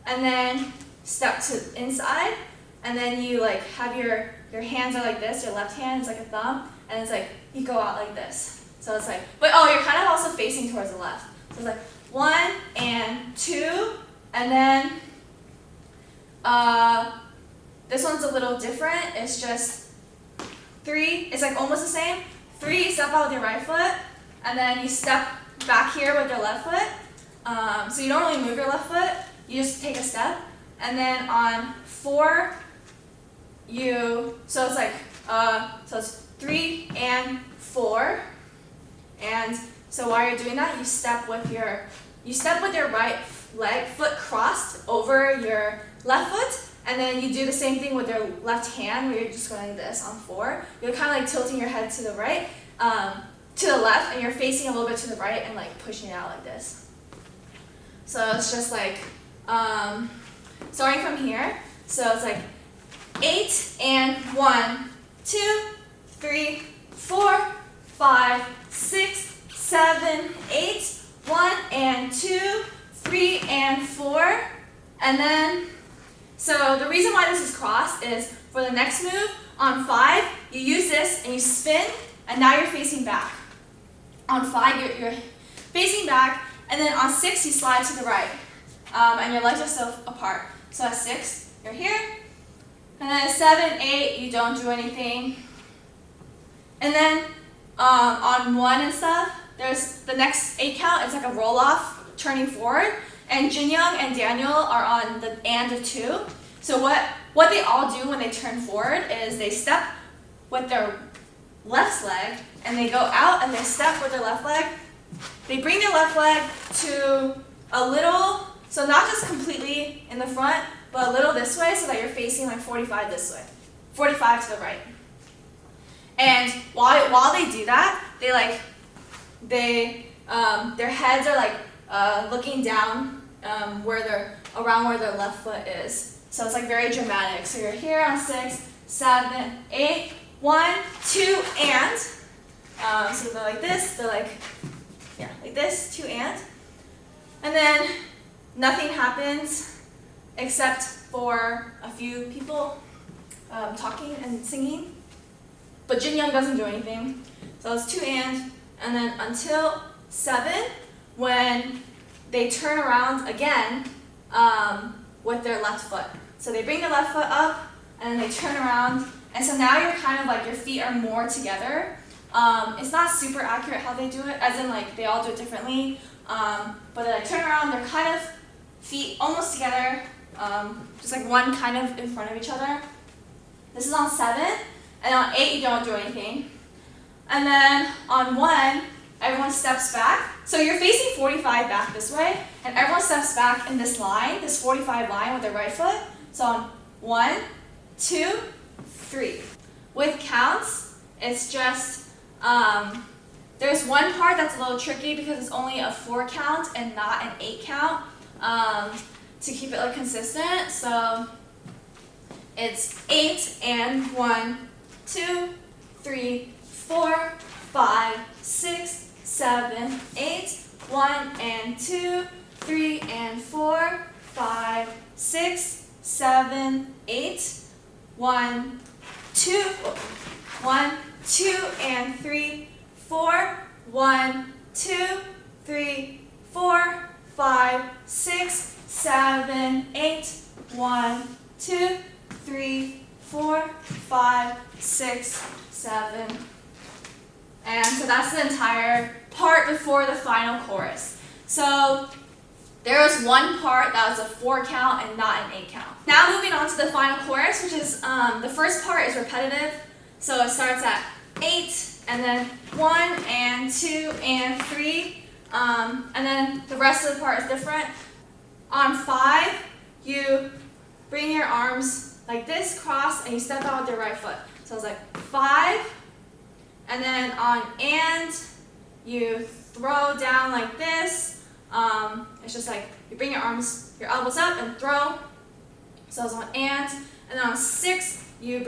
and then step to inside, and then you like have your hands are like this. Your left hand is like a thumb, and it's like you go out like this. So it's like, but you're kind of also facing towards the left. So it's like 1 and 2, and then this one's a little different. It's just 3. It's like almost the same. 3, step out with your right foot, and then you step back here with your left foot. So you don't really move your left foot, you just take a step. And then on 4, so it's like, so it's 3 and 4. And so while you're doing that, you step with your right foot crossed over your left foot. And then you do the same thing with your left hand, where you're just going like this on 4. You're kind of like tilting your head to the right, to the left, and you're facing a little bit to the right and like pushing it out like this. So it's just like, starting from here. So it's like 8 and 1, 2, 3, 4, 5, 6, 7, 8, 1 and 2, 3 and 4, and then. So the reason why this is crossed is for the next move, on 5, you use this and you spin, and now you're facing back. On 5, you're facing back, and then on 6, you slide to the right, and your legs are still apart. So at 6, you're here, and then at 7, 8, you don't do anything. And then on 1 and stuff, there's the next 8 count, it's like a roll-off, turning forward. And Jinyoung and Daniel are on the and of 2. So what they all do when they turn forward is they step with their left leg, and they go out and they step with their left leg. They bring their left leg to a little, so not just completely in the front, but a little this way, so that you're facing like 45 this way, 45 to the right. And while they do that, their heads are like looking down around where their left foot is. So it's like very dramatic. So you're here on 6, 7, 8, 1, 2, and. So they're like this, they're like this, 2 and. And then nothing happens except for a few people talking and singing. But Jinyoung doesn't do anything. So it's 2 and then until 7, when they turn around again with their left foot. So they bring their left foot up, and then they turn around, and so now you're kind of like, your feet are more together. It's not super accurate how they do it, as in like they all do it differently, but they like turn around, they're kind of feet almost together, just like one kind of in front of each other. This is on 7, and on 8 you don't do anything. And then on 1, everyone steps back. So you're facing 45 back this way, and everyone steps back in this line, this 45 line with their right foot. So on 1, 2, 3. With counts, it's just, there's one part that's a little tricky because it's only a 4 count and not an 8 count, to keep it like consistent. So it's 8 and 1, 2, 3, 4, 5, 6, 7, 8, 1 and 2, 3 and 4, 5, 6, 7, 8, 1, 2, 1, 2 and 3, 4, 1, 2, 3, 4, 5, 6, 7, 8, 1, 2, 3, 4, 5, 6, 7. And so that's the entire part before the final chorus. So there was one part that was a 4 count and not an 8 count. Now moving on to the final chorus, which is, the first part is repetitive. So it starts at 8, and then 1 and 2 and 3, and then the rest of the part is different. On 5, you bring your arms like this, cross, and you step out with your right foot. So it's like 5, and then on and, you throw down like this. It's just like you bring your arms, your elbows up and throw. So it's on and then on 6, you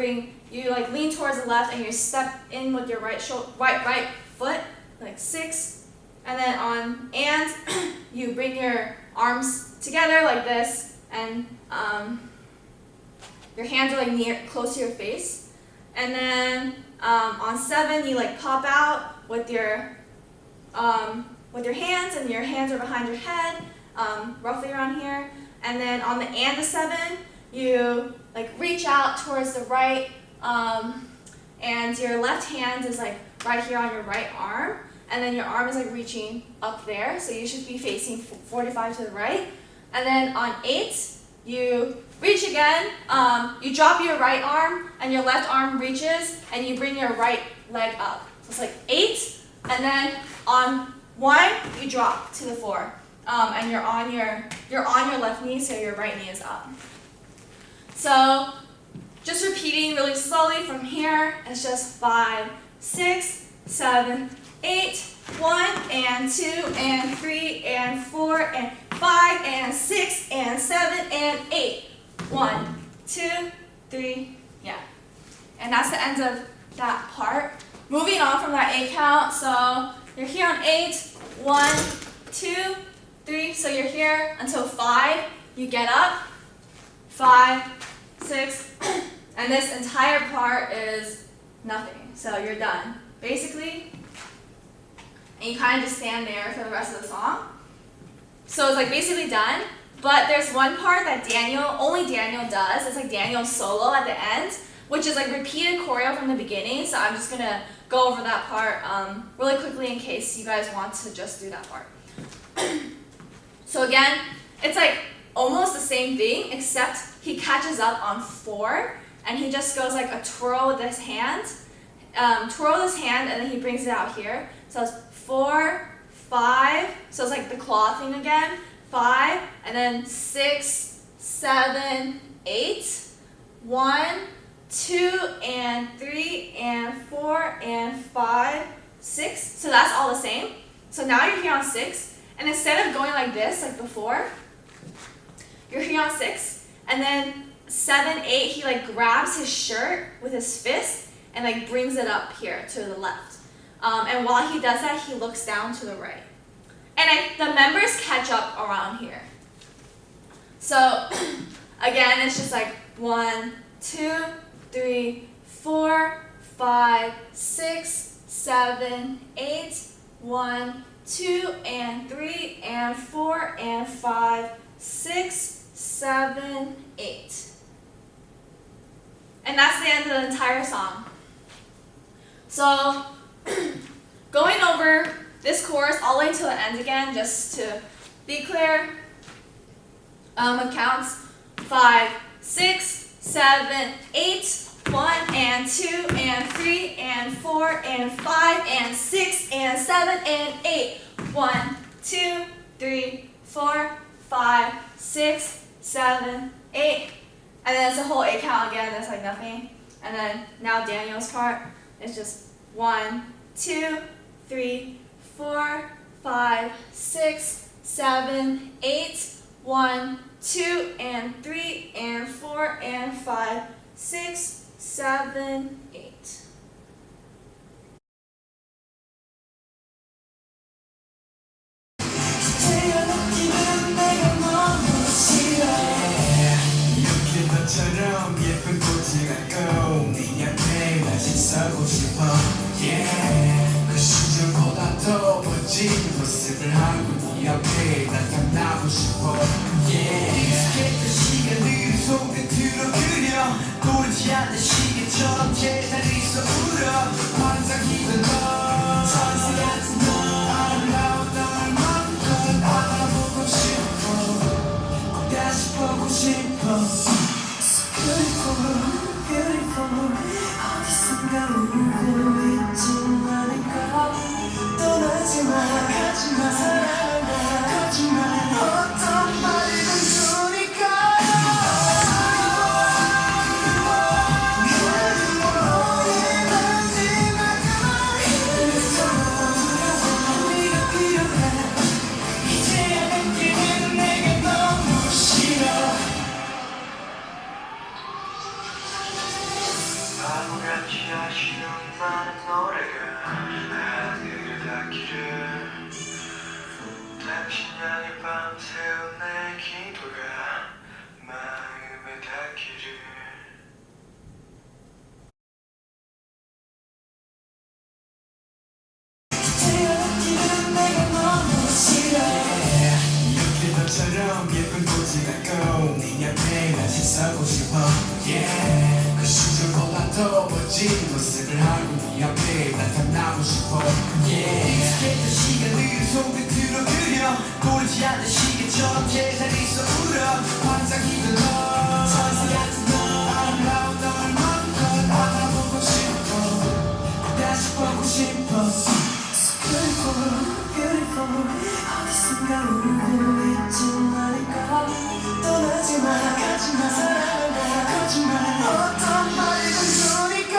like lean towards the left and you step in with your right foot, like 6. And then on and, you bring your arms together like this, and your hands are like close to your face. And then on 7, you like pop out with your hands, and your hands are behind your head, roughly around here. And then on the and of 7, you like reach out towards the right, and your left hand is like right here on your right arm, and then your arm is like reaching up there, so you should be facing 45 to the right. And then on 8, you reach again, you drop your right arm, and your left arm reaches, and you bring your right leg up. So it's like 8, and then on 1, you drop to the floor, and you're on your left knee, so your right knee is up. So just repeating really slowly from here. It's just 5, 6, 7, 8, 1 and 2 and 3 and 4 and 5 and 6 and 7 and 8. 1, 2, 3, yeah. And that's the end of that part. Moving on from that 8 count, so you're here on 8, 1, 2, 3, so you're here until 5, you get up, 5, 6, and this entire part is nothing, so you're done, basically, and you kind of just stand there for the rest of the song. So it's like basically done, but there's one part that only Daniel does, it's like Daniel's solo at the end, which is like repeated choreo from the beginning, so I'm just gonna go over that part really quickly in case you guys want to just do that part. So again, it's like almost the same thing, except he catches up on 4, and he just goes like a twirl with his hand, and then he brings it out here. So it's 4, 5, so it's like the claw thing again, 5, and then 6, 7, 8, 1, 2, and 3, and 4, and 5, 6. So that's all the same. So now you're here on 6, and instead of going like this, like before, you're here on 6, and then 7, 8, he like grabs his shirt with his fist and like brings it up here to the left. And while he does that, he looks down to the right. And the members catch up around here. So again, it's just like 1, 2, 3, 4, 5, 6, 7, 8, 1, 2, and 3, and 4, and 5, 6, 7, 8. And that's the end of the entire song. So going over this chorus all the way to the end again, just to be clear, it counts 5, 6, 7, 8, 1 and 2 and 3 and 4 and 5 and 6 and 7 and 8. 1, 2, 3, 4, 5, 6, 7, 8. And then it's a whole 8 count again, that's like nothing. And then now Daniel's part is just 1, 2, 3, 4, 5, 6, 7, 8, 1, 2, and 3, and 4, and 5, 6, 7, 8. 너처럼 예쁜 꽃을 갖고 네 옆에 다시 서고 싶어 yeah. 그 시절보다 더 멋진 모습을 하고 네 옆에 나타나고 싶어 yeah. 익숙했던 시간을 손끝으로 그려 보이지 않는 시계처럼 제자리에서 울어 환상이던 너 천사 같은 너 아름다운 너를 마음껏 안아보고 싶어 꼭 다시 보고 싶어 Beautiful, 어디선가 울고 있진 않을까 떠나지 마, 가지 마, 사랑한다, 거짓말 어떤 말이든 주니까 너의 마지막을 네가 필요해 이제야 느끼는 내게 너무 싫어 바보같이 아쉬운 많은 노래가 하늘을 닿기를 당신 향해 밤새운 내 기도가 마음에 닿기를 태어났기는 내가 너무 싫어 이렇게 너처럼 예쁜 꽃을 갖고 네 옆에 다시 서고 싶어 yeah. 그 시절보다 더 멋진 모습을 하고 네 옆에 나타나고 싶어 익숙했던 시간을 손끝으로 그려 보이지 않는 시계처럼 제자리에서 울어 환상이 들러 천사 같은 너 아름다운 널 마음껏 안아보고 싶어 다시 보고 싶어 So beautiful, beautiful 어디선가 울고 있진 않을까 떠나지마 가지마 사랑한다 거짓말 어떤 말이든 좋으니까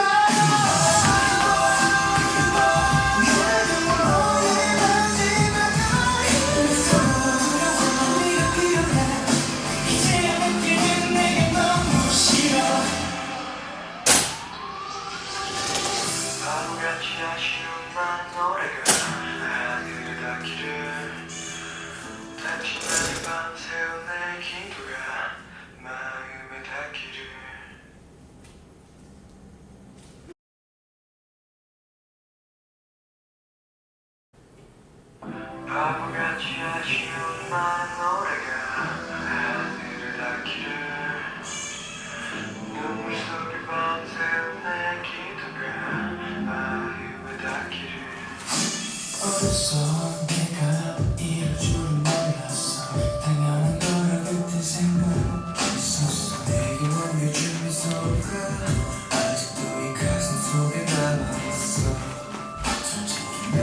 아쉬운 많은 노래가 하늘을 닿기를 당신만이 밤새운 내 기도가 마음에 닿기를 바보같이 아쉬운 많은 노래가 하늘을 닿기를 눈물 속에 밤새운 내 기도가 마음에 닿기를 어디서 내가 이럴 줄은 몰랐어 당연한 거라 그때 생각했었어 내게 남겨준 미소가 아직도 이 가슴 속에 남아있어 솔직히 난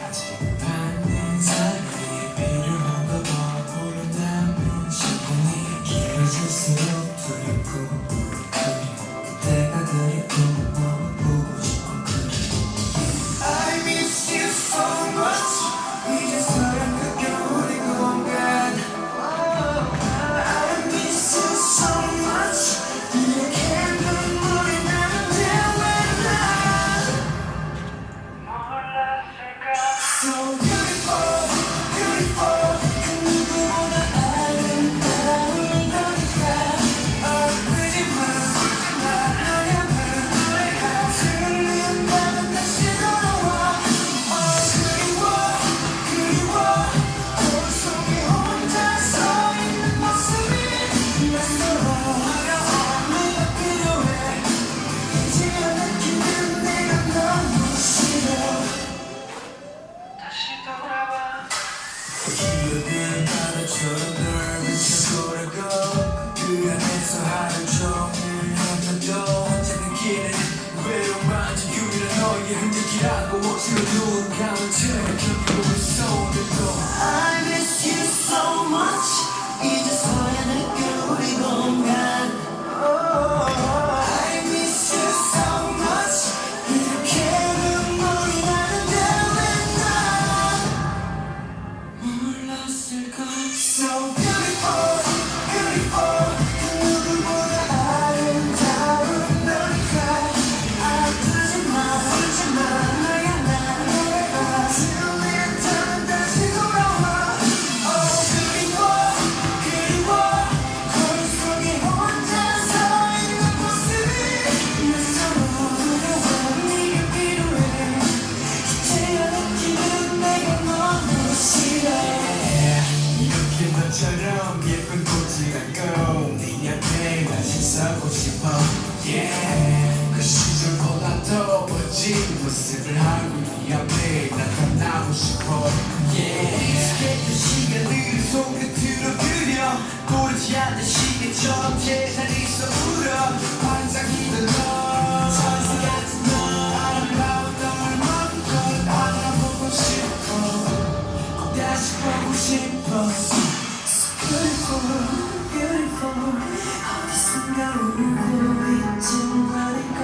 아직은 받는 사랑이 필요한가 봐 모른다면 시간이 길어질수록 두렵고 그때가 그립고 너무 보고 싶고 I miss you so much 이제서야 느껴오는 공간 I miss you so much 이렇게 눈물이 나는데 왜 난 몰랐을까 So beautiful, beautiful 그 누구보다 아름다운 너니까 아프지마 너야만 너의 가슴이 나는 다시 돌아와 그리워 거울 속에 혼자 서 있는 모습이 낯설어 내가 필요해 이제야 느끼는 내가 너무 싫어 다시 돌아와 기억은 바다처럼 널 비춰 돌아가 그 안에서 하루 종일 헤매도 혼자 느끼는 외로움만지 유일한 너의 흔적이라고 억지로 눈 감은 채 견디고 있어 오늘도 I miss you so much 이제서야 느껴 우리 공간 I miss you so much 이렇게 눈물이 나는데 왜 난 몰랐을까 So beautiful, beautiful 그 누구보다 아름다운 너니까 아프지마 울지마 너야 난 너의 가슴에 타는 다시 돌아와 그리워 거울 속에 혼자 서 있는 모습이 낯설어 두려워 네가 필요해 이제야 느끼는 내가 너무 싫어 이렇게 너처럼 예쁜 꽃이 같고 네 옆에 다시 서고 싶어 그 시절보다 더 멋진 모습을 하고 네 앞에 나타나고 싶어 익숙했던 시간을 손끝으로 그려 보이지 않는 시계처럼 제자리에서 울어 환상이 들러 천사 같은 너 아름다운 널 마음껏 안아보고 싶어 다시 보고 싶어 So beautiful, beautiful 어디선가 울고 있진 않을까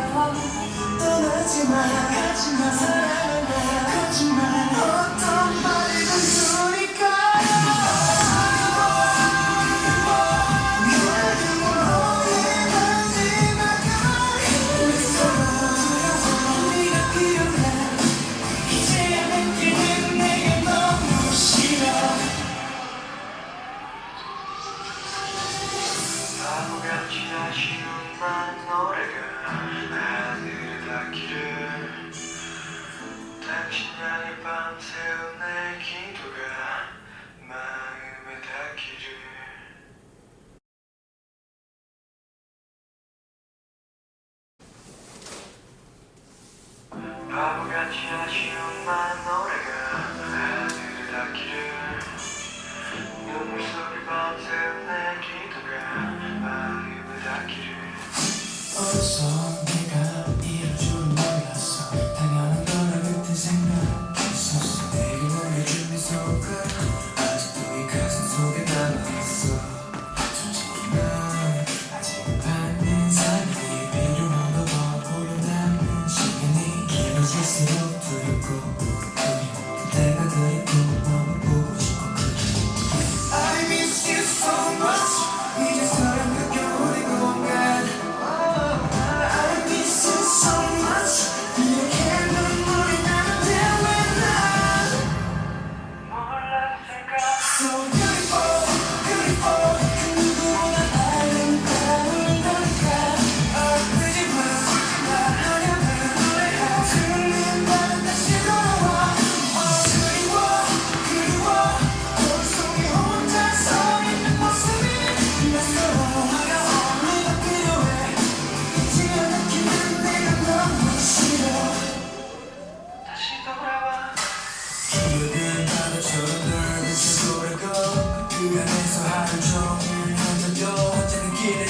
떠나지마 가지마 사랑한다 거짓말 어떤 말이든 좋으니까 너의 마지막을 낯설어 두려워 네가 필요해 이제야 느끼는 내가 너무 싫어 바보같이 아쉬운 많은 노래가 하늘을 닿기를 당신 향해 밤새운 내 기도가 마음에 닿기를 어려서 내가 이럴 줄은 몰랐어 당연한 거라 그때 생각했었어 내게 남겨준 미소가 아직도 이 가슴 속에 남아있어 솔직히 난 아직은 받는 사랑이 필요한 거 거꾸로 남는 시간이 길어질수록 두렵고 그때가 그립고 너무 보고 싶고 I miss you so much 이제서야 느껴오는 공간 I miss you so much 이렇게 눈물이 나는데 왜 난 몰랐을까 So beautiful, beautiful 그 누구보다 아름다운 너니까 아프지마 하려면 노래하 들린다면 다시 돌아와 그리워 머릿속에 혼자 서 있는 모습이 낯설어 네가 필요해 이제야 느끼는 내가 너무 싫어 다시 돌아와 기억은 바다처럼 널 스쳐돌아가 그 안에서 하루 종일 혼자도 혼자 느끼는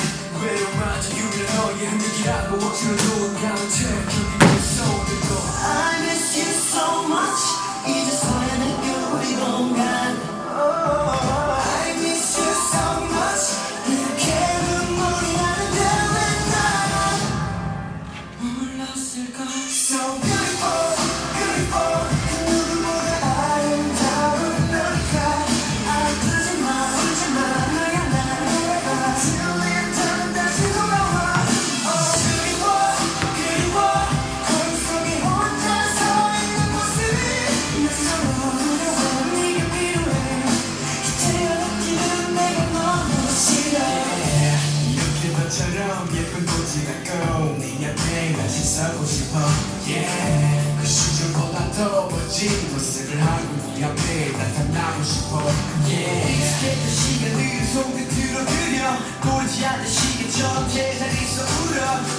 외로움마저 유일한 너의 흔적이라고 억지로 누군가는 채 견디고 있어 오늘도 I miss you so much 이제서야 느껴 우리 공간 I miss you so much 이렇게 눈물이 나는데 왜 난 몰랐을까 So beautiful, beautiful 그 누구보다 아름다운 너니까 아프지마 울지마 너야 날 들린다면 다시 돌아와 그리워 거울 속에 혼자 서 있는 모습이 낯설어 두려워 네가 필요해 이제야 느끼는 내가 너무 싫어 이렇게 너처럼 예쁜 꽃이 같고 네 옆에 다시 서고 싶어 Yeah 그 시절보다 더 멋진 모습을 하고 네 앞에 나타나고 싶어 Yeah 익숙했던 시간을 손끝으로 들여 보이지 않는 시계처럼 제자리에서 울어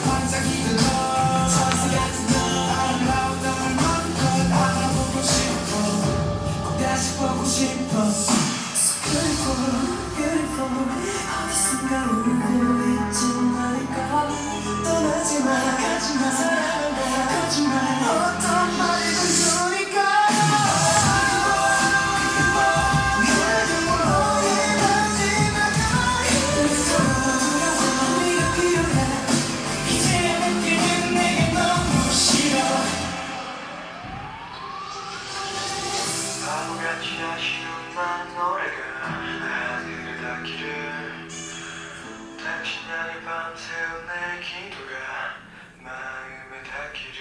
환상이던 너 천사 같은 너 아름다운 너를 마음껏 알아보고 싶어 꼭 다시 보고 싶어 So beautiful, beautiful 어디선가 울고 있진 않을까 떠나지마 가지마 사랑한다 거짓말 어떤 말을 건주니까 너의 마지막 말 서로 네가 필요해 이제 느끼는 내게 너무 싫어 바보같이 아쉬운 노래가 하늘을 닿기를 당신 향해 밤새운 내 기도가 마음에 닿기를